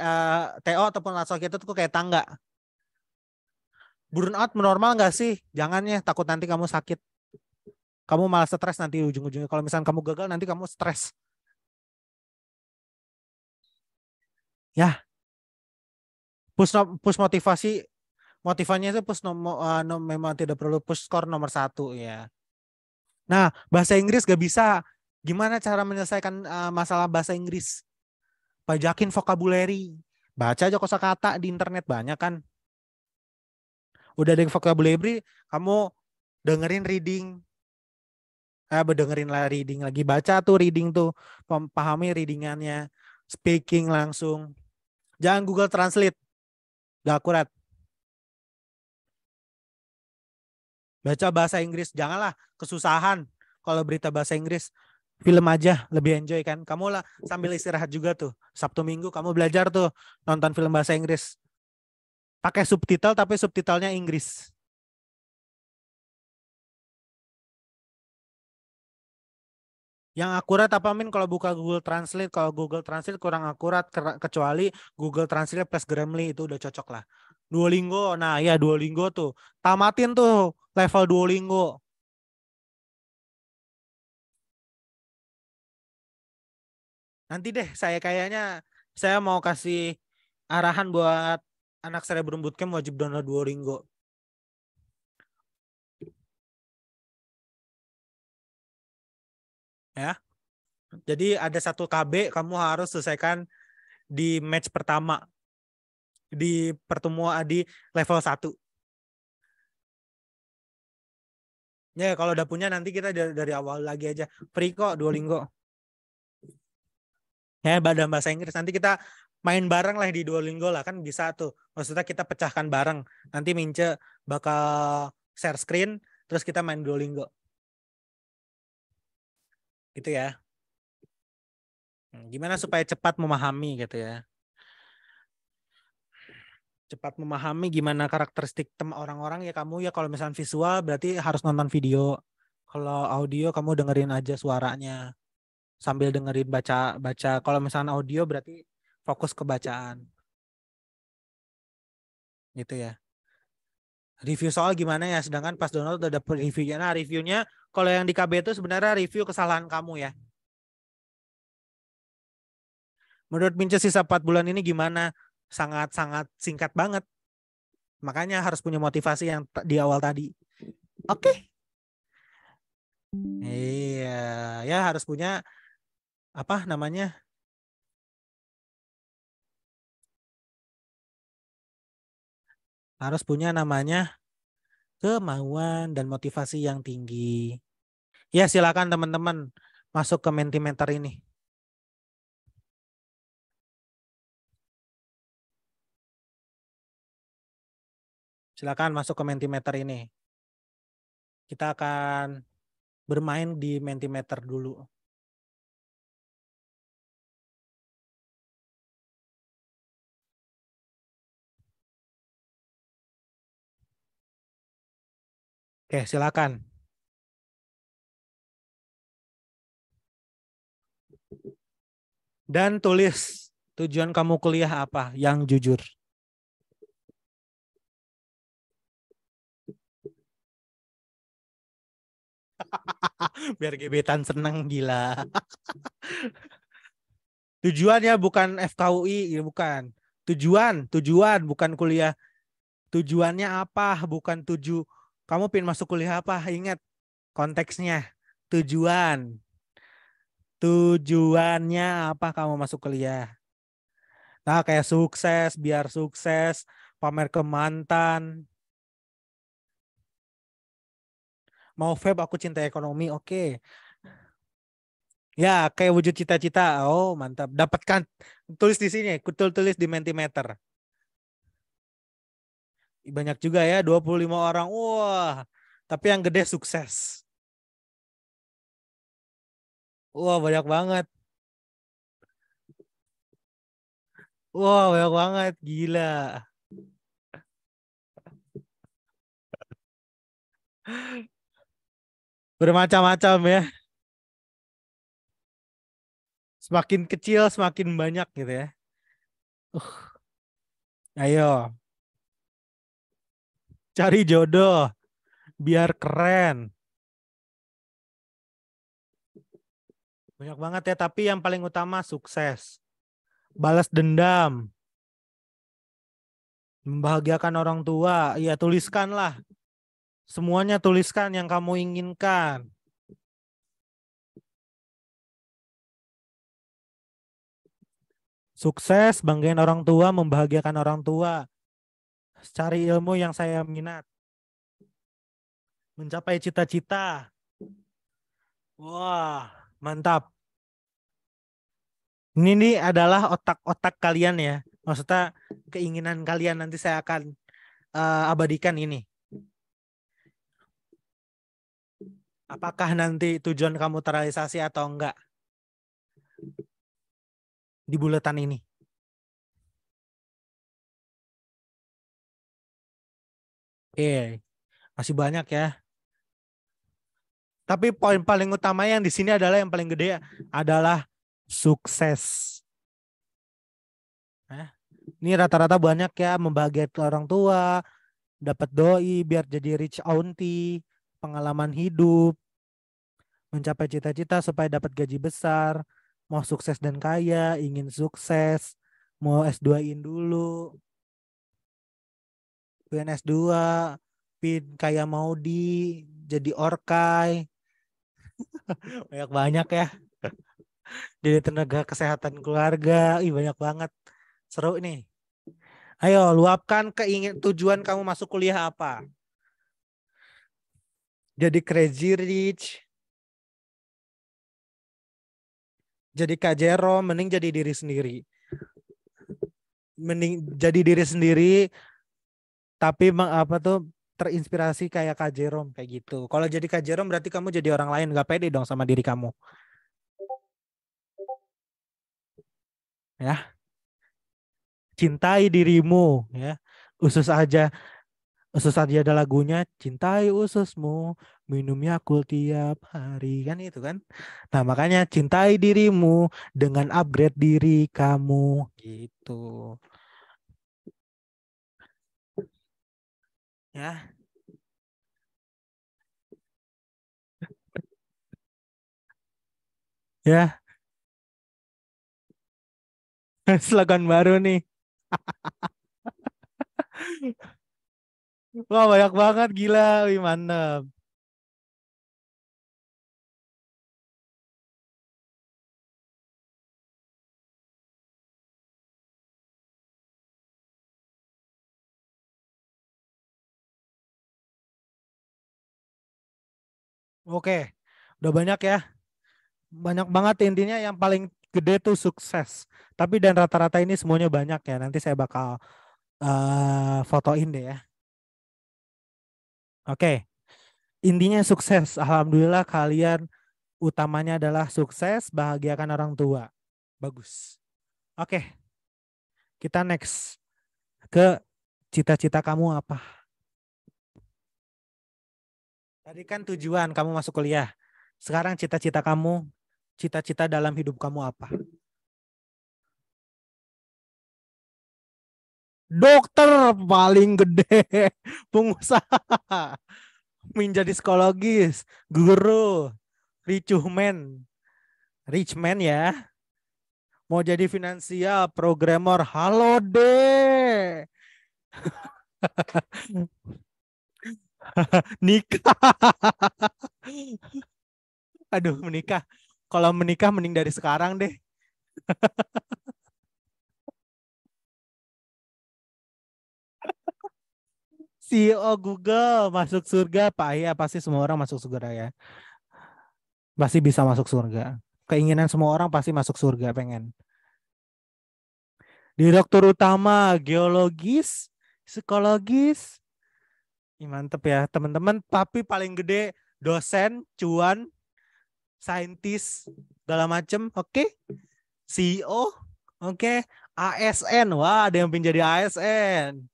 TO ataupun lasso kita tuh kayak tangga. Burnout normal nggak sih? Jangan ya, takut nanti kamu sakit. Kamu malah stres nanti ujung-ujungnya. Kalau misalnya kamu gagal nanti kamu stres. Ya, push motivasi, motivasinya itu memang tidak perlu push skor nomor 1 ya. Nah, bahasa Inggris gak bisa. Gimana cara menyelesaikan masalah bahasa Inggris? Bajakin vocabulary. Baca aja kosakata di internet banyak kan. Udah ada vocabulary, kamu dengerin reading. Dengerin lah reading lagi. Baca tuh reading tuh. Pahami readingannya. Speaking langsung. Jangan Google Translate. Gak akurat. Baca bahasa Inggris. Janganlah kesusahan kalau berita bahasa Inggris. Film aja lebih enjoy kan. Kamu lah sambil istirahat juga tuh. Sabtu Minggu kamu belajar tuh nonton film bahasa Inggris. Pakai subtitle tapi subtitlenya Inggris. Yang akurat apa Min kalau buka Google Translate? Kalau Google Translate kurang akurat kecuali Google Translate plus Grammarly itu udah cocok lah. Duolingo, nah ya Duolingo tuh. Tamatin tuh level Duolingo. Nanti deh saya mau kasih arahan buat anak Cerebrum Bootcamp wajib download Duolingo. Ya. Jadi ada 1 KB kamu harus selesaikan di match pertama. Di pertemuan di level 1. Ya kalau udah punya nanti kita dari awal lagi aja. Free kok Duolingo. Ya badan bahasa Inggris. Nanti kita main bareng lah di Duolingo lah. Kan bisa tuh. Maksudnya kita pecahkan bareng. Nanti Mince bakal share screen. Terus kita main Duolingo. Gitu ya. Gimana supaya cepat memahami gitu ya. Cepat memahami gimana karakteristik orang-orang ya kamu ya kalau misalnya visual berarti harus nonton video. Kalau audio kamu dengerin aja suaranya sambil dengerin baca. Kalau misalnya audio berarti fokus ke bacaan. Gitu ya. Review soal gimana ya sedangkan pas download udah dapet reviewnya. Nah, reviewnya kalau yang di KB itu sebenarnya review kesalahan kamu ya. Menurut Mince sisa 4 bulan ini gimana? Sangat-sangat singkat banget. Makanya harus punya motivasi yang di awal tadi. Oke. Iya, ya harus punya apa namanya? Harus punya namanya kemauan dan motivasi yang tinggi. Ya, silakan teman-teman masuk ke Mentimeter ini. Silakan masuk ke Mentimeter ini. Kita akan bermain di Mentimeter dulu. Oke, silakan. Dan tulis tujuan kamu kuliah apa yang jujur. Biar gebetan seneng gila. Tujuannya bukan FKUI, ya bukan. Tujuan bukan kuliah. Tujuannya apa? Bukan kamu pengen masuk kuliah apa? Ingat konteksnya. Tujuan. Tujuannya apa kamu masuk kuliah? Nah, kayak biar sukses, pamer ke mantan. Mau vape aku cinta ekonomi, oke. Ya, kayak wujud cita-cita. Oh, mantap. Dapatkan tulis di sini, tulis di Mentimeter. Banyak juga ya, 25 orang. Wah, tapi yang gede sukses. Wah, banyak banget. Wah, banyak banget. Gila. Bermacam-macam ya. Semakin kecil, semakin banyak gitu ya. Ayo, cari jodoh. Biar keren. Banyak banget ya, tapi yang paling utama sukses. Balas dendam. Membahagiakan orang tua. Ya, tuliskanlah. Semuanya tuliskan yang kamu inginkan. Sukses, banggain orang tua, membahagiakan orang tua. Cari ilmu yang saya minat. Mencapai cita-cita. Wah, mantap. Ini nih adalah otak-otak kalian ya. Maksudnya keinginan kalian nanti saya akan abadikan ini. Apakah nanti tujuan kamu terrealisasi atau enggak di buletan ini? Oke, masih banyak ya. Tapi poin paling utama yang di sini adalah yang paling gede adalah sukses. Ini rata-rata banyak ya, membahagiakan orang tua, dapat doi biar jadi rich auntie, pengalaman hidup, mencapai cita-cita supaya dapat gaji besar, mau sukses dan kaya, ingin sukses, mau S2-in dulu, pengen S2, pin kayak mau jadi orkai, banyak-banyak ya. Jadi tenaga kesehatan keluarga, banyak banget. Seru nih. Ayo, luapkan tujuan kamu masuk kuliah apa? Jadi crazy rich, jadi Kak Jero, mending jadi diri sendiri. Mending jadi diri sendiri, tapi terinspirasi kayak Kak Jerom kayak gitu. Kalau jadi Kak Jerom berarti kamu jadi orang lain, gak pede dong sama diri kamu. Ya, cintai dirimu ya. Usus aja Usus aja ada lagunya, cintai ususmu, minum Yakult tiap hari, kan itu kan. Nah, makanya cintai dirimu dengan upgrade diri kamu gitu. Ya, ya, slogan baru nih. Wah, banyak banget gila, wih mantap. Oke, udah banyak ya. Banyak banget intinya yang paling gede tuh sukses. Tapi dan rata-rata ini semuanya banyak ya. Nanti saya bakal fotoin deh ya. Oke, intinya sukses. Alhamdulillah kalian utamanya adalah sukses, bahagiakan orang tua. Bagus. Oke, kita next ke cita-cita kamu apa? Tadi kan tujuan kamu masuk kuliah. Sekarang cita-cita dalam hidup kamu apa? Dokter paling gede, pengusaha, menjadi psikologis, guru, rich man ya. Mau jadi finansial, programmer, halo deh. Nikah. Aduh, menikah. Kalau menikah mending dari sekarang deh. CEO Google masuk surga, Pak. Ya, pasti semua orang masuk surga ya. Pasti bisa masuk surga. Keinginan semua orang pasti masuk surga pengen. Direktur utama, geologis, psikologis. Ih, mantep ya teman-teman. Tapi paling gede dosen, cuan, saintis, segala macem. Oke. CEO. Oke. ASN. Wah, ada yang pengen jadi ASN.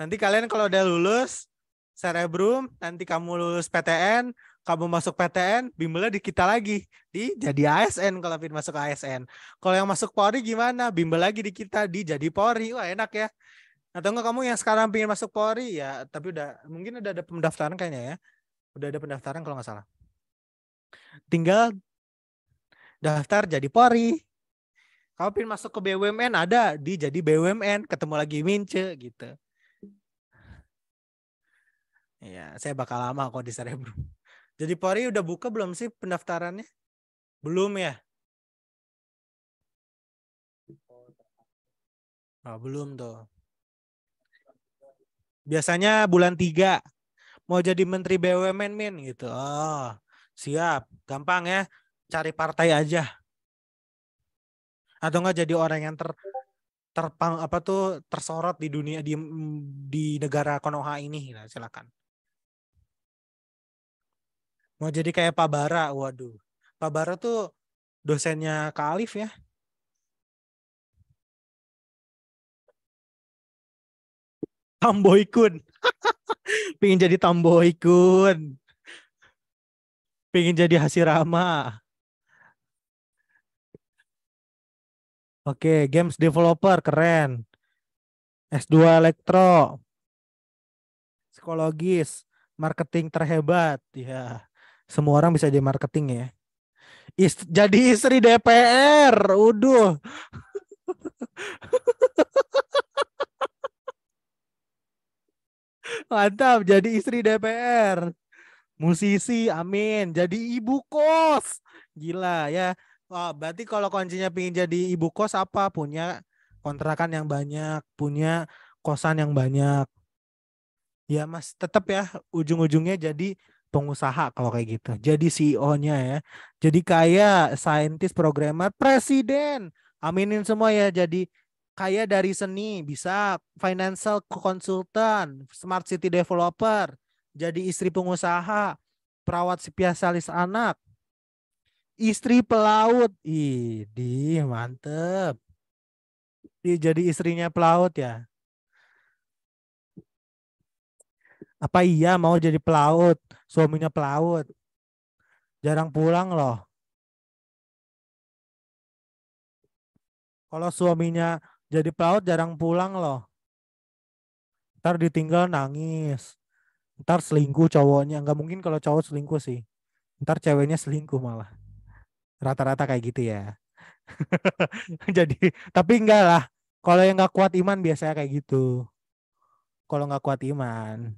Nanti kalian kalau udah lulus Cerebrum, nanti kamu lulus PTN, kamu masuk PTN, bimbelnya di kita lagi. Jadi ASN kalau pengen masuk ASN. Kalau yang masuk Polri gimana? Bimbel lagi di kita, jadi Polri. Wah, enak ya. Atau enggak kamu yang sekarang pengen masuk Polri ya, tapi mungkin udah ada pendaftaran kayaknya ya. Udah ada pendaftaran kalau nggak salah. Tinggal daftar jadi Polri. Kamu pengen masuk ke BUMN ada jadi BUMN, ketemu lagi Mince gitu. Ya, saya bakal lama kok di Cerebrum. Jadi Polri udah buka belum sih pendaftarannya? Belum ya? Oh, belum tuh. Biasanya bulan 3 mau jadi menteri BUMN min gitu. Oh, siap. Gampang ya. Cari partai aja. Atau enggak jadi orang yang terpang apa tuh tersorot di dunia di negara Konoha ini. Nah, silakan. Mau jadi kayak Pak Bara, waduh. Pak Bara tuh dosennya Kak Alif ya. Tamboy Kun. Pengen jadi Tamboy Kun. Pengen jadi Hashirama. Oke, games developer keren. S2 elektro, psikologis, marketing terhebat. Ya, semua orang bisa jadi marketing ya. Jadi istri DPR. Uduh, mantap jadi istri DPR. Musisi, amin. Jadi ibu kos. Gila ya. Wah, berarti kalau kuncinya pengen jadi ibu kos apa? Punya kontrakan yang banyak, punya kosan yang banyak. Ya Mas, tetap ya ujung-ujungnya jadi pengusaha kalau kayak gitu. Jadi CEO-nya ya. Jadi kaya, saintis, programmer, presiden. Aminin semua ya. Jadi kaya dari seni, bisa financial consultant, smart city developer, jadi istri pengusaha, perawat spesialis anak, istri pelaut. Ih, mantep. Jadi istrinya pelaut ya. Apa iya mau jadi pelaut? Suaminya pelaut. Jarang pulang loh. Kalau suaminya jadi pelaut jarang pulang loh. Ntar ditinggal nangis. Ntar selingkuh cowoknya. Nggak mungkin kalau cowok selingkuh sih. Ntar ceweknya selingkuh malah. Rata-rata kayak gitu ya. Jadi, tapi enggak lah. Kalau yang nggak kuat iman biasanya kayak gitu. Kalau nggak kuat iman.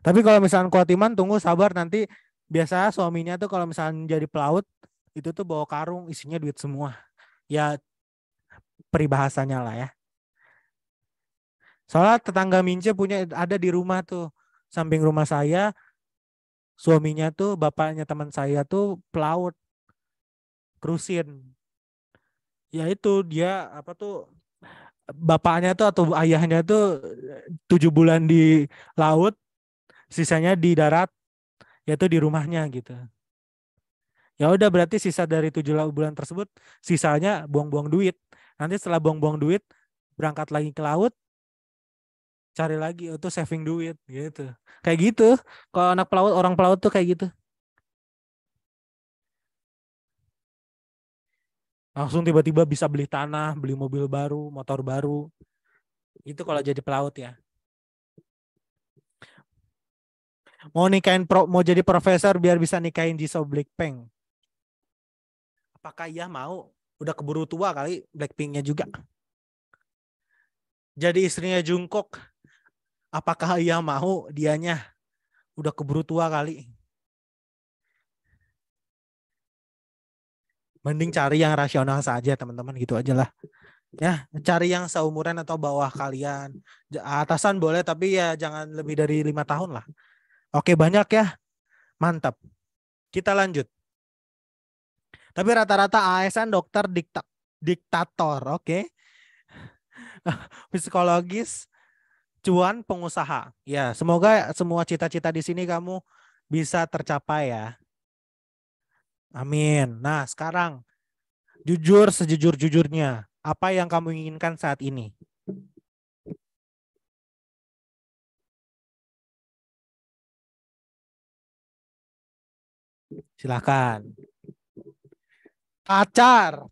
Tapi kalau misalnya kuat iman, tunggu sabar nanti. Biasa suaminya tuh kalau misalnya jadi pelaut, itu tuh bawa karung isinya duit semua. Ya peribahasanya lah ya. Soalnya tetangga Mince punya ada di rumah tuh. Samping rumah saya, suaminya tuh bapaknya teman saya tuh pelaut, cruisin. Ya itu dia apa tuh bapaknya tuh atau ayahnya tuh 7 bulan di laut, sisanya di darat, yaitu di rumahnya gitu. Ya udah berarti sisa dari 7 bulan tersebut, sisanya buang-buang duit. Nanti setelah buang-buang duit, berangkat lagi ke laut, cari lagi untuk saving duit gitu. Kayak gitu. Kalau anak pelaut, orang pelaut tuh kayak gitu. Langsung tiba-tiba bisa beli tanah, beli mobil baru, motor baru. Itu kalau jadi pelaut ya. Mau jadi profesor biar bisa nikahin Jisoo Blackpink. Apakah ia mau? Udah keburu tua kali Blackpinknya juga. Jadi istrinya Jungkook. Apakah ia mau dianya? Udah keburu tua kali. Mending cari yang rasional saja teman-teman gitu aja lah. Ya, cari yang seumuran atau bawah kalian. Atasan boleh tapi ya jangan lebih dari 5 tahun lah. Oke banyak ya. Mantap. Kita lanjut. Tapi rata-rata ASN dokter diktator. Oke. Psikologis, cuan, pengusaha. Ya, semoga semua cita-cita di sini kamu bisa tercapai ya. Amin. Nah, sekarang jujur sejujur-jujurnya, apa yang kamu inginkan saat ini? Silakan. Pacar.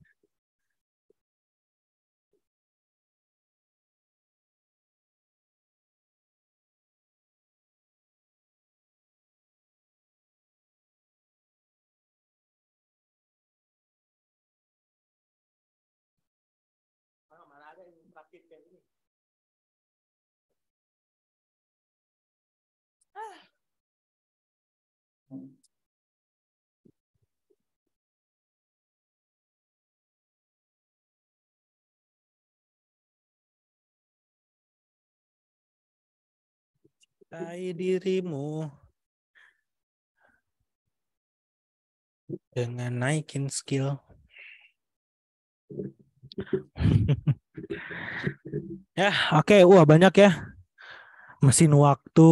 Cintai dirimu dengan naikin skill. Ya, oke. Wah, banyak ya. Mesin waktu.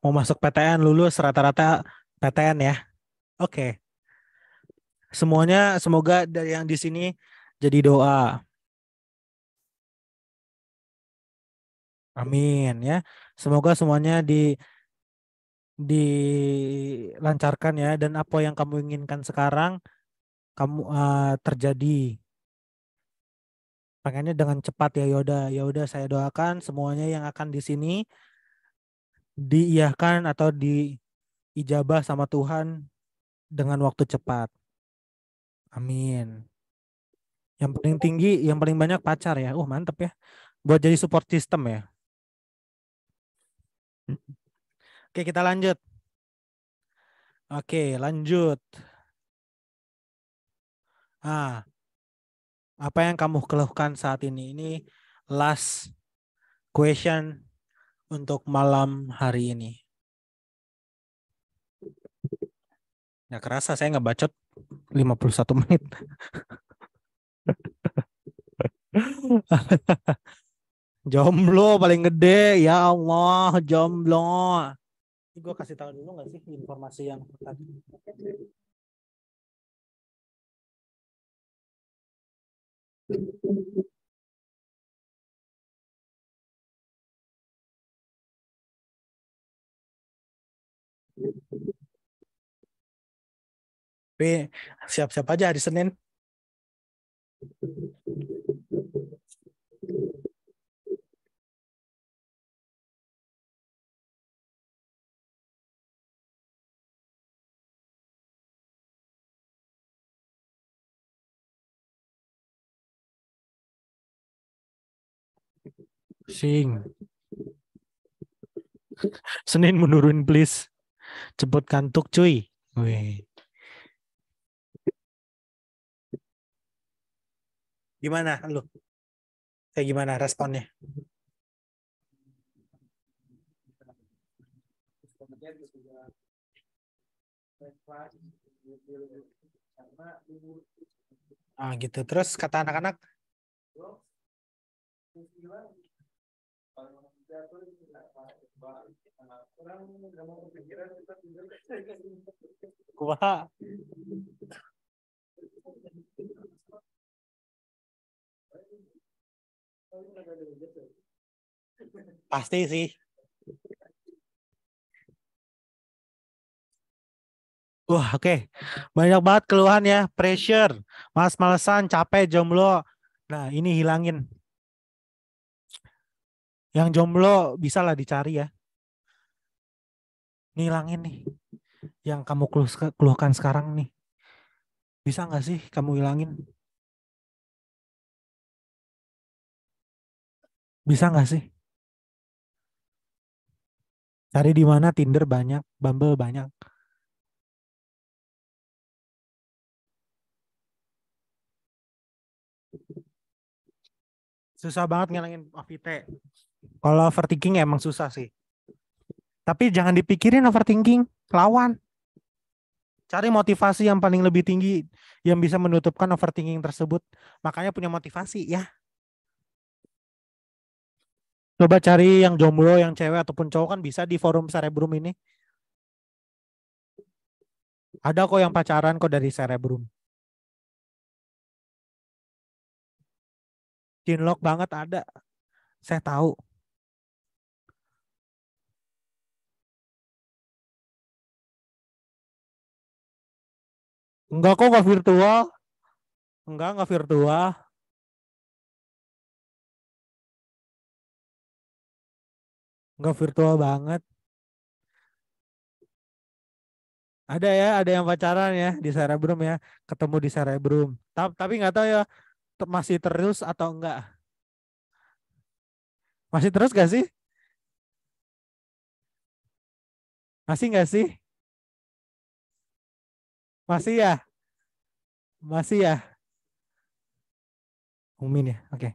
Mau masuk PTN lulus rata-rata PTN ya. Oke. Semuanya semoga dari yang di sini jadi doa. Amin ya. Semoga semuanya dilancarkan ya dan apa yang kamu inginkan sekarang kamu terjadi. Pengennya dengan cepat ya Yoda. Ya udah saya doakan semuanya yang akan di sini diiyahkan atau diijabah sama Tuhan dengan waktu cepat. Amin. Yang paling tinggi, yang paling banyak pacar ya. Mantep ya. Buat jadi support system ya. Oke, kita lanjut. Oke, lanjut. Ah, apa yang kamu keluhkan saat ini? Ini last question untuk malam hari ini. Nggak kerasa saya nggak bacot 51 menit. Jomblo paling gede, ya Allah, jomblo. Ini gue kasih tahu dulu nggak sih informasi yang tadi? Tapi siap-siap aja hari Senin. Sing. Senin menurun please. Cepet kantuk cuy. Wih. Gimana lu? Kayak gimana responnya? Ah gitu. Terus kata anak-anak, kumaha? Pasti sih. Wah, oke. Banyak banget keluhan ya, pressure, males-malesan, capek, jomblo. Nah, ini hilangin. Yang jomblo bisa lah dicari ya. Ini hilangin nih. Yang kamu keluhkan sekarang nih. Bisa nggak sih kamu hilangin? Bisa nggak sih? Cari di mana Tinder banyak, Bumble banyak. Susah banget ngilangin OVT. Kalau overthinking emang susah sih. Tapi jangan dipikirin overthinking, lawan. Cari motivasi yang paling lebih tinggi yang bisa menutupkan overthinking tersebut. Makanya punya motivasi ya. Coba cari yang jomblo, yang cewek ataupun cowok kan bisa di forum Cerebrum ini. Ada kok yang pacaran kok dari Cerebrum. Cinlok banget ada. Saya tahu. Enggak kok nggak virtual. Enggak virtual. Enggak virtual banget. Ada ya, ada yang pacaran ya di Cerebrum ya. Ketemu di Cerebrum. Tapi nggak tahu ya masih terus atau enggak. Masih terus gak sih? Masih nggak sih? Masih ya? Masih ya? Umin ya? Oke.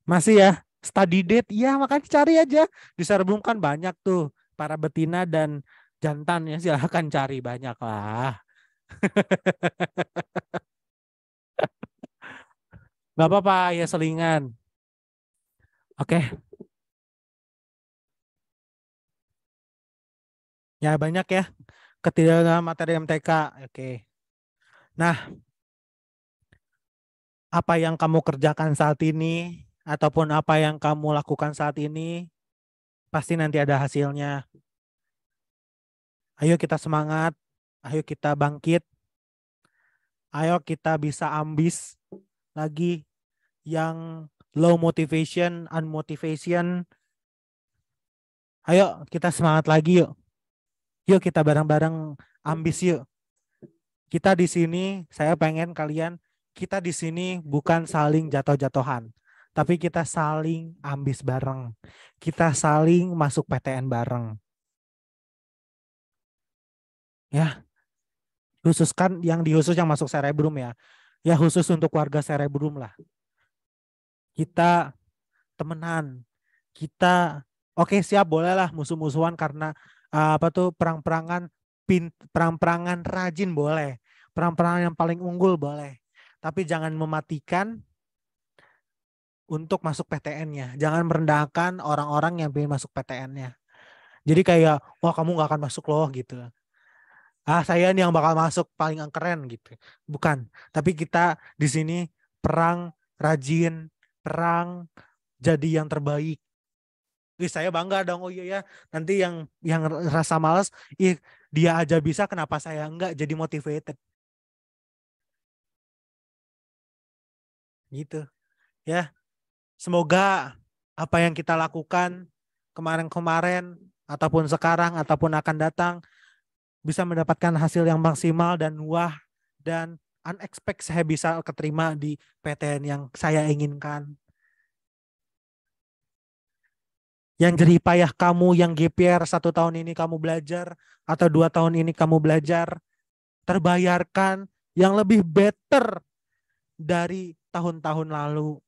Masih ya? Study date? Ya makanya cari aja. Di Cerebrum kan banyak tuh. Para betina dan jantan ya silahkan cari banyak lah. Gak apa-apa ya selingan. Oke. Ya banyak ya ketidaksempurnaan materi MTK. Oke. Nah, apa yang kamu kerjakan saat ini ataupun apa yang kamu lakukan saat ini pasti nanti ada hasilnya. Ayo kita semangat, ayo kita bangkit, ayo kita bisa ambis lagi yang low motivation, unmotivation. Ayo kita semangat lagi yuk. Yuk kita bareng-bareng ambis yuk. Kita di sini, saya pengen kalian, kita di sini bukan saling jatuh-jatuhan, tapi kita saling ambis bareng. Kita saling masuk PTN bareng. Ya, khususkan yang di khusus yang masuk cerebrum ya. Ya khusus untuk warga cerebrum lah. Kita temenan. Kita oke siap bolehlah musuh-musuhan karena apa tuh perang-perangan perang-perangan rajin boleh. Perang-perangan yang paling unggul boleh. Tapi jangan mematikan untuk masuk PTN-nya. Jangan merendahkan orang-orang yang ingin masuk PTN-nya. Jadi kayak, wah kamu nggak akan masuk loh gitu. Ah saya nih yang bakal masuk paling keren gitu. Bukan. Tapi kita di sini perang rajin, perang jadi yang terbaik. Ih, saya bangga dong. Oh iya ya. Nanti yang rasa malas, ih dia aja bisa kenapa saya enggak jadi motivated gitu. Ya, semoga apa yang kita lakukan kemarin-kemarin ataupun sekarang ataupun akan datang bisa mendapatkan hasil yang maksimal dan wah dan unexpected saya bisa keterima di PTN yang saya inginkan. Yang jerih payah kamu yang GPR 1 tahun ini kamu belajar atau 2 tahun ini kamu belajar terbayarkan yang lebih better dari tahun-tahun lalu.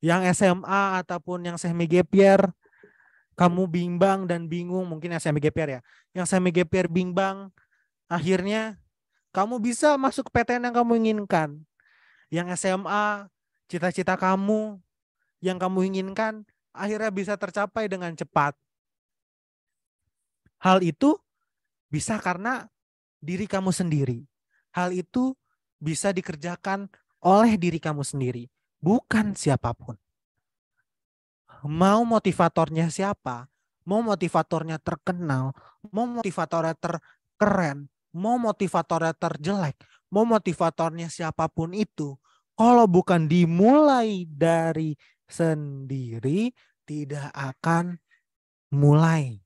Yang SMA ataupun yang semi GPR kamu bimbang dan bingung, mungkin yang semi GPR ya. Yang semi GPR bimbang, akhirnya kamu bisa masuk PTN yang kamu inginkan. Yang SMA, cita-cita kamu yang kamu inginkan akhirnya bisa tercapai dengan cepat. Hal itu bisa karena diri kamu sendiri. Hal itu bisa dikerjakan oleh diri kamu sendiri, bukan siapapun. Mau motivatornya siapa? Mau motivatornya terkenal, mau motivatornya terkeren, mau motivatornya terjelek, mau motivatornya siapapun itu, kalau bukan dimulai dari sendiri, tidak akan mulai,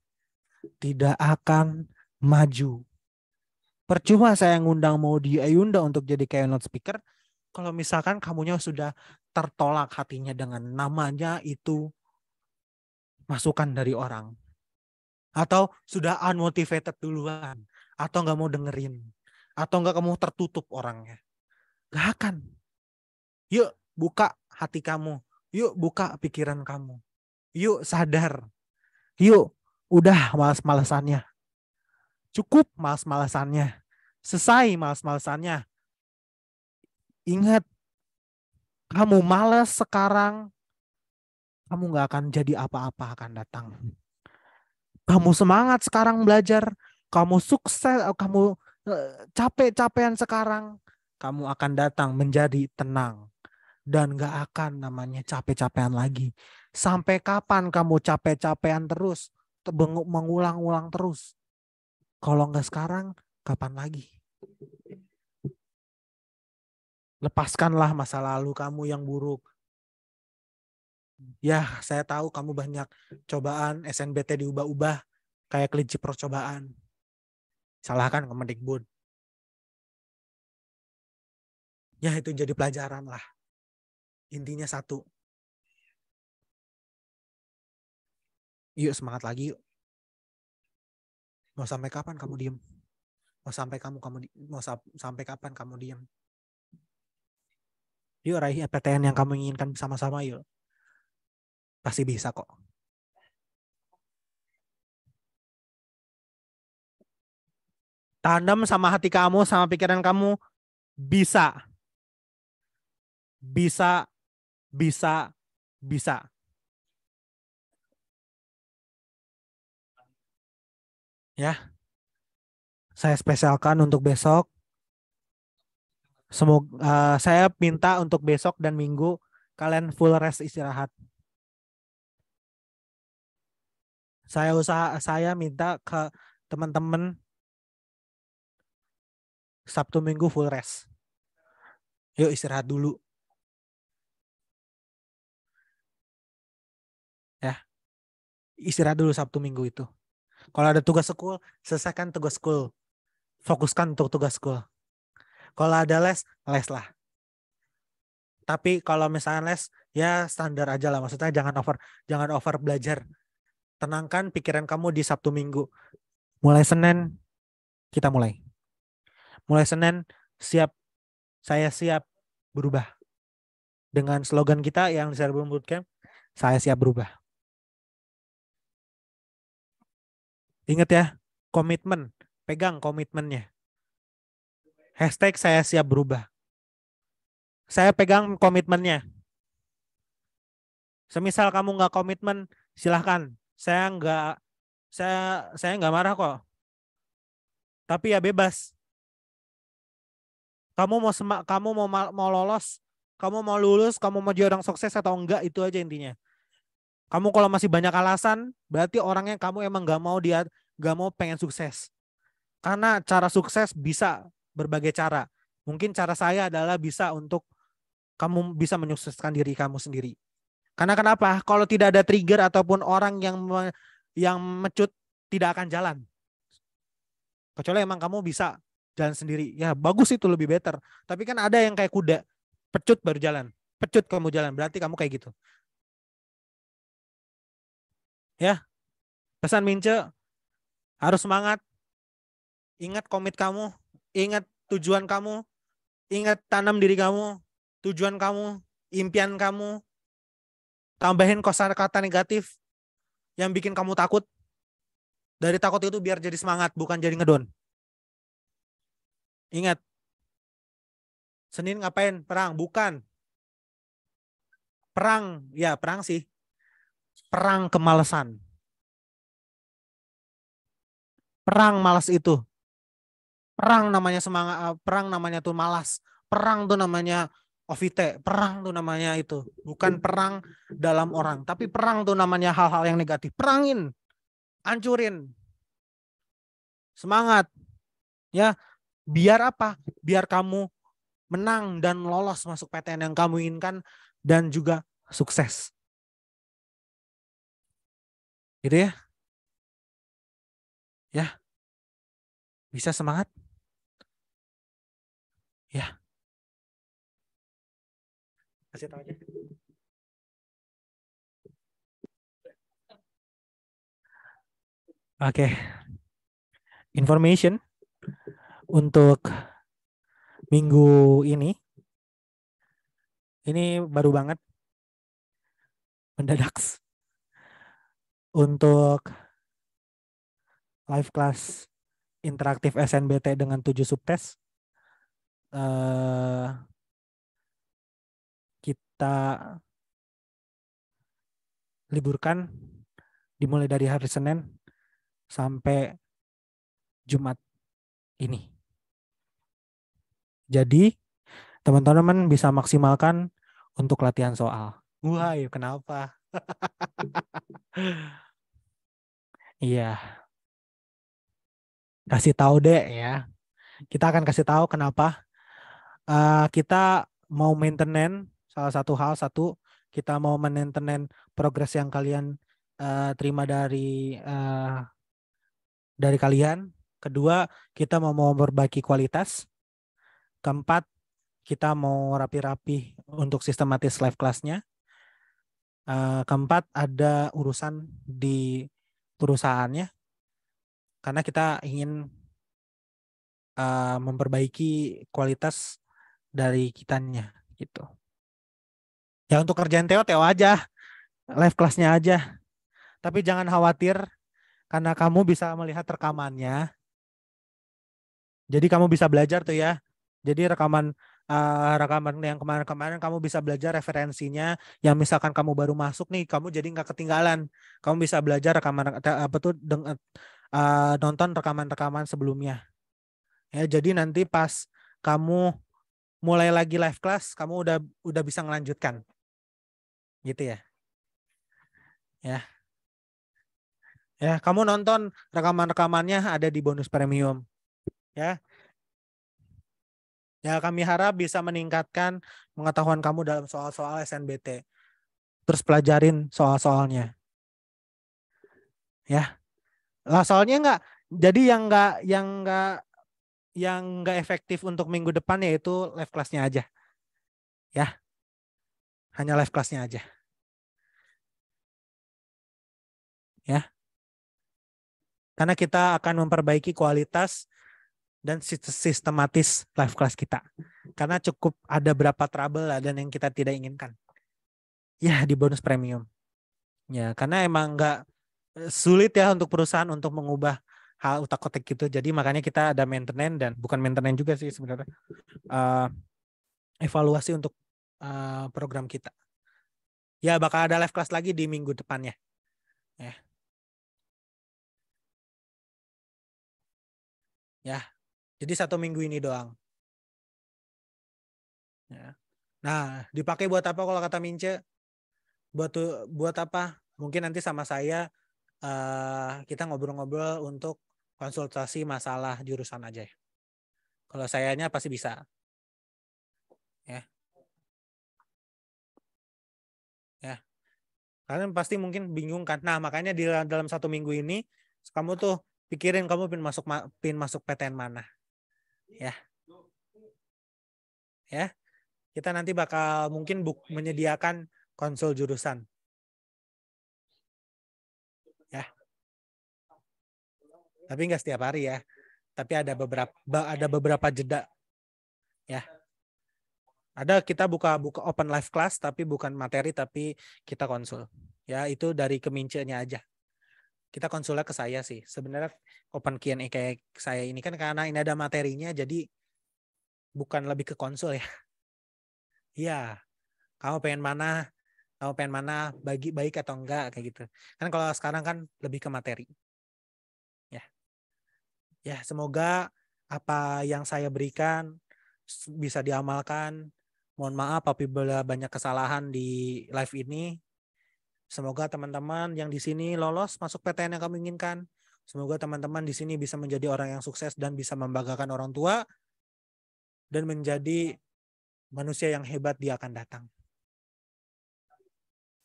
tidak akan maju. Percuma saya ngundang Maudy Ayunda untuk jadi keynote speaker, kalau misalkan kamunya sudah tertolak hatinya dengan namanya itu masukan dari orang. Atau sudah unmotivated duluan. Atau nggak mau dengerin. Atau nggak kamu tertutup orangnya. Gak akan. Yuk buka hati kamu. Yuk buka pikiran kamu. Yuk sadar. Yuk udah malas-malasannya. Cukup malas-malasannya. Selesai malas-malasannya. Ingat, kamu malas sekarang, kamu nggak akan jadi apa-apa akan datang. Kamu semangat sekarang belajar, kamu sukses, kamu capek-capean sekarang, kamu akan datang menjadi tenang. Dan gak akan namanya capek-capean lagi. Sampai kapan kamu capek-capean terus, mengulang-ulang terus? Kalau nggak sekarang, kapan lagi? Lepaskanlah masa lalu kamu yang buruk. Ya, saya tahu kamu banyak cobaan, SNBT diubah-ubah, kayak kelinci percobaan. Salahkan Kemendikbud. Ya, itu jadi pelajaran lah. Intinya satu. Yuk semangat lagi yuk. Mau sampai kapan kamu diem? Mau sampai sampai kapan kamu diem? Yuk raih PTN yang kamu inginkan bersama-sama yuk. Pasti bisa kok. Tandem sama hati kamu, sama pikiran kamu, bisa. Bisa, bisa, bisa. Ya, saya spesialkan untuk besok. Semoga saya minta untuk besok dan minggu kalian full rest istirahat. Saya minta ke teman-teman Sabtu Minggu full rest. Yuk istirahat dulu ya. Istirahat dulu Sabtu Minggu itu. Kalau ada tugas school, selesaikan tugas school. Fokuskan untuk tugas school. Kalau ada les, les lah. Tapi kalau misalnya les, ya standar aja lah. Maksudnya jangan over belajar. Tenangkan pikiran kamu di Sabtu Minggu. Mulai Senin kita mulai. Mulai Senin saya siap berubah. Dengan slogan kita yang di Cerebrum Bootcamp, saya siap berubah. Ingat ya, komitmen. Pegang komitmennya. Hashtag saya siap berubah. Saya pegang komitmennya. Semisal kamu nggak komitmen, silahkan. Saya nggak marah kok. Tapi ya bebas. Kamu mau lolos, kamu mau lulus, kamu mau jadi orang sukses atau enggak, itu aja intinya. Kamu kalau masih banyak alasan, berarti orangnya kamu emang nggak mau pengen sukses. Karena cara sukses bisa berbagai cara. Mungkin cara saya adalah bisa untuk kamu bisa menyukseskan diri kamu sendiri. Karena kenapa? Kalau tidak ada trigger ataupun orang yang mecut, tidak akan jalan. Kecuali emang kamu bisa jalan sendiri. Ya bagus, itu lebih better. Tapi kan ada yang kayak kuda, pecut baru jalan. Pecut kamu jalan, berarti kamu kayak gitu. Ya, pesan Mince, harus semangat. Ingat komit kamu, ingat tujuan kamu, ingat tanam diri kamu, tujuan kamu, impian kamu. Tambahin kosakata negatif yang bikin kamu takut. Dari takut itu biar jadi semangat, bukan jadi ngedon. Ingat, Senin ngapain? Perang, bukan. Perang, ya perang sih. Perang kemalasan. Perang malas itu. Perang namanya semangat, perang namanya tuh malas. Perang tuh namanya ovite. Perang tuh namanya itu. Bukan perang dalam orang, tapi perang tuh namanya hal-hal yang negatif. Perangin, hancurin. Semangat. Ya, biar apa? Biar kamu menang dan lolos masuk PTN yang kamu inginkan dan juga sukses. Gitu ya. Ya, bisa semangat. Ya, kasih tahu aja. Oke. Information untuk minggu ini baru banget, mendadak, untuk live class interaktif SNBT dengan 7 subtes. Kita liburkan dimulai dari hari Senin sampai Jumat ini. Jadi teman-teman bisa maksimalkan untuk latihan soal. Wah, ya kenapa? Iya, kasih tahu deh ya. Kita akan kasih tahu kenapa kita mau maintenance salah satu hal. Kita mau maintenance progres yang kalian terima dari kalian. Kedua, kita mau memperbaiki kualitas. Keempat, kita mau rapi-rapi untuk sistematis live class-nya. Keempat, ada urusan di perusahaannya. Karena kita ingin memperbaiki kualitas dari kitanya gitu. Ya untuk kerjaan Teo aja, live class-nya aja. Tapi jangan khawatir karena kamu bisa melihat rekamannya. Jadi kamu bisa belajar tuh ya. Jadi rekaman rekaman yang kemarin-kemarin kamu bisa belajar referensinya. Yang misalkan kamu baru masuk nih, kamu jadi nggak ketinggalan. Kamu bisa belajar rekaman apa tuh nonton rekaman-rekaman sebelumnya. Ya, jadi nanti pas kamu mulai lagi live class, kamu udah bisa ngelanjutkan. Gitu ya. Ya. Ya, kamu nonton rekaman-rekamannya ada di bonus premium. Ya. Ya, kami harap bisa meningkatkan pengetahuan kamu dalam soal-soal SNBT. Terus pelajarin soal-soalnya. Ya. Lah soalnya enggak. Jadi yang enggak efektif untuk minggu depan yaitu live class-nya aja. Ya, hanya live class-nya aja. Ya. Karena kita akan memperbaiki kualitas dan sistematis live class kita. Karena cukup ada berapa trouble lah dan yang kita tidak inginkan. Ya, di bonus premium. Ya, karena emang nggak sulit ya untuk perusahaan untuk mengubah hal utak-atik gitu. Jadi makanya kita ada maintenance dan bukan maintenance juga sih sebenarnya. eh, Evaluasi untuk program kita. Ya, bakal ada live class lagi di minggu depannya. Ya, ya. Jadi 1 minggu ini doang. Ya. Nah, dipakai buat apa kalau kata Mince? Buat apa? Mungkin nanti sama saya kita ngobrol-ngobrol untuk konsultasi masalah jurusan aja ya. Kalau sayanya pasti bisa. Ya, ya. Kalian pasti mungkin bingung kan. Nah, makanya di dalam 1 minggu ini kamu tuh pikirin kamu pin masuk PTN mana. Ya, ya. Kita nanti bakal mungkin menyediakan konsul jurusan. Ya, tapi nggak setiap hari ya. Tapi ada beberapa jeda. Ya, kita buka open live class tapi bukan materi tapi kita konsul. Ya, itu dari kemincenya aja. Kita konsulnya ke saya sih. Sebenarnya open Q&A kayak saya ini kan karena ini ada materinya jadi bukan lebih ke konsul ya. Iya, kamu pengen mana? Kamu pengen mana? Bagi baik atau enggak kayak gitu. Kan kalau sekarang kan lebih ke materi. Ya. Ya, semoga apa yang saya berikan bisa diamalkan. Mohon maaf apabila banyak kesalahan di live ini. Semoga teman-teman yang di sini lolos masuk PTN yang kamu inginkan. Semoga teman-teman di sini bisa menjadi orang yang sukses dan bisa membanggakan orang tua dan menjadi manusia yang hebat di akan datang.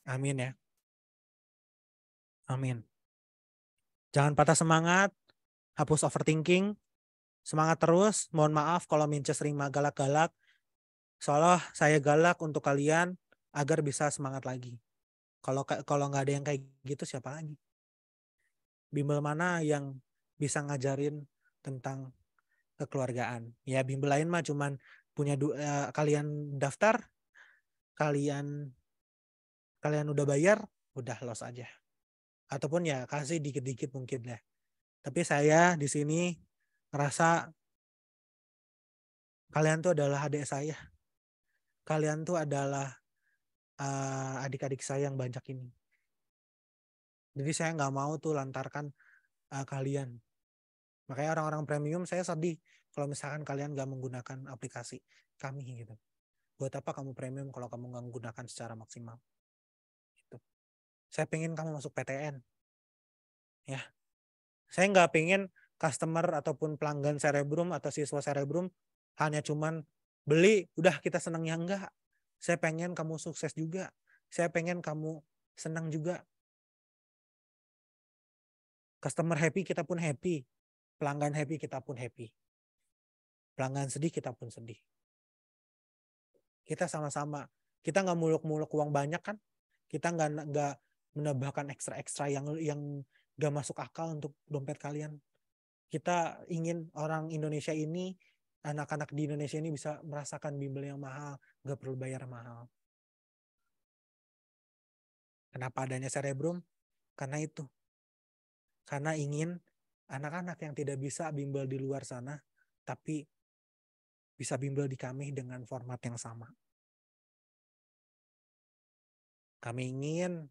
Amin ya. Amin. Jangan patah semangat, hapus overthinking, semangat terus. Mohon maaf kalau Mince sering galak-galak. Soalnya saya galak untuk kalian agar bisa semangat lagi. Kalau nggak ada yang kayak gitu siapa lagi? Bimbel mana yang bisa ngajarin tentang kekeluargaan? Ya bimbel lain mah cuman punya kalian daftar, kalian udah bayar, udah los aja. Ataupun ya kasih dikit-dikit mungkin ya. Tapi saya di sini ngerasa kalian tuh adalah adik saya. Kalian tuh adalah adik-adik saya yang banyak ini. Jadi saya nggak mau tuh lantarkan kalian. Makanya orang-orang premium saya sedih kalau misalkan kalian nggak menggunakan aplikasi kami gitu. Buat apa kamu premium kalau kamu nggak menggunakan secara maksimal? Gitu. Saya pengen kamu masuk PTN. Ya, saya nggak pengen customer ataupun pelanggan Cerebrum atau siswa Cerebrum hanya cuman beli, udah kita senangnya enggak. Saya pengen kamu sukses juga. Saya pengen kamu senang juga. Customer happy, kita pun happy. Pelanggan happy, kita pun happy. Pelanggan sedih, kita pun sedih. Kita sama-sama. Kita nggak muluk-muluk uang banyak kan? Kita nggak menambahkan ekstra-ekstra yang nggak masuk akal untuk dompet kalian. Kita ingin orang Indonesia ini, anak-anak di Indonesia ini bisa merasakan bimbel yang mahal, nggak perlu bayar mahal. Kenapa adanya Cerebrum? Karena itu. Karena ingin anak-anak yang tidak bisa bimbel di luar sana, tapi bisa bimbel di kami dengan format yang sama. Kami ingin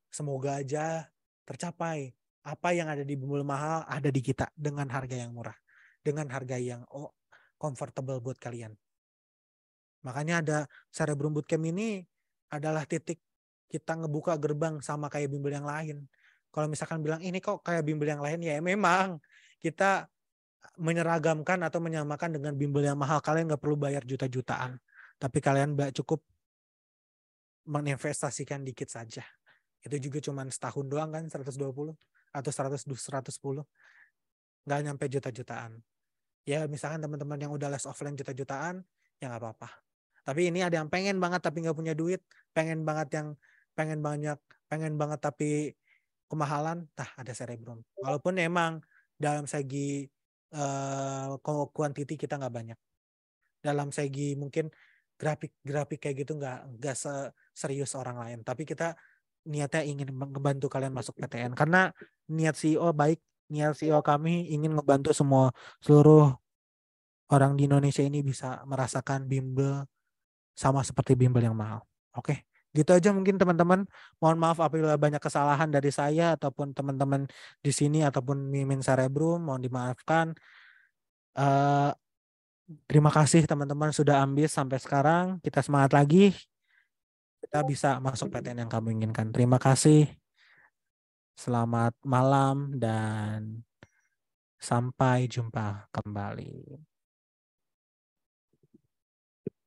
semoga aja tercapai apa yang ada di bimbel mahal ada di kita dengan harga yang murah, dengan harga yang comfortable buat kalian. Makanya ada Cerebrum Bootcamp ini adalah titik kita ngebuka gerbang sama kayak bimbel yang lain. Kalau misalkan bilang ini kok kayak bimbel yang lain, ya memang kita menyeragamkan atau menyamakan dengan bimbel yang mahal. Kalian nggak perlu bayar juta-jutaan, tapi kalian cukup menginvestasikan dikit saja. Itu juga cuma setahun doang kan, 120 atau 110, nggak nyampe juta-jutaan. Ya misalkan teman-teman yang udah les offline juta-jutaan, ya nggak apa-apa. Tapi ini ada yang pengen banget tapi nggak punya duit, pengen banget tapi kemahalan, ada Cerebrum. Walaupun emang dalam segi quantity kita nggak banyak. Dalam segi mungkin grafik kayak gitu nggak serius orang lain. Tapi kita niatnya ingin membantu kalian masuk PTN karena niat CEO baik, niat CEO kami ingin membantu seluruh orang di Indonesia ini bisa merasakan bimbel sama seperti bimbel yang mahal. Oke, gitu aja mungkin teman-teman. Mohon maaf apabila banyak kesalahan dari saya ataupun teman-teman di sini ataupun Mimin Cerebrum, mohon dimaafkan. Terima kasih teman-teman sudah ambil sampai sekarang. Kita semangat lagi. Kita bisa masuk PTN yang kamu inginkan. Terima kasih. Selamat malam dan sampai jumpa kembali.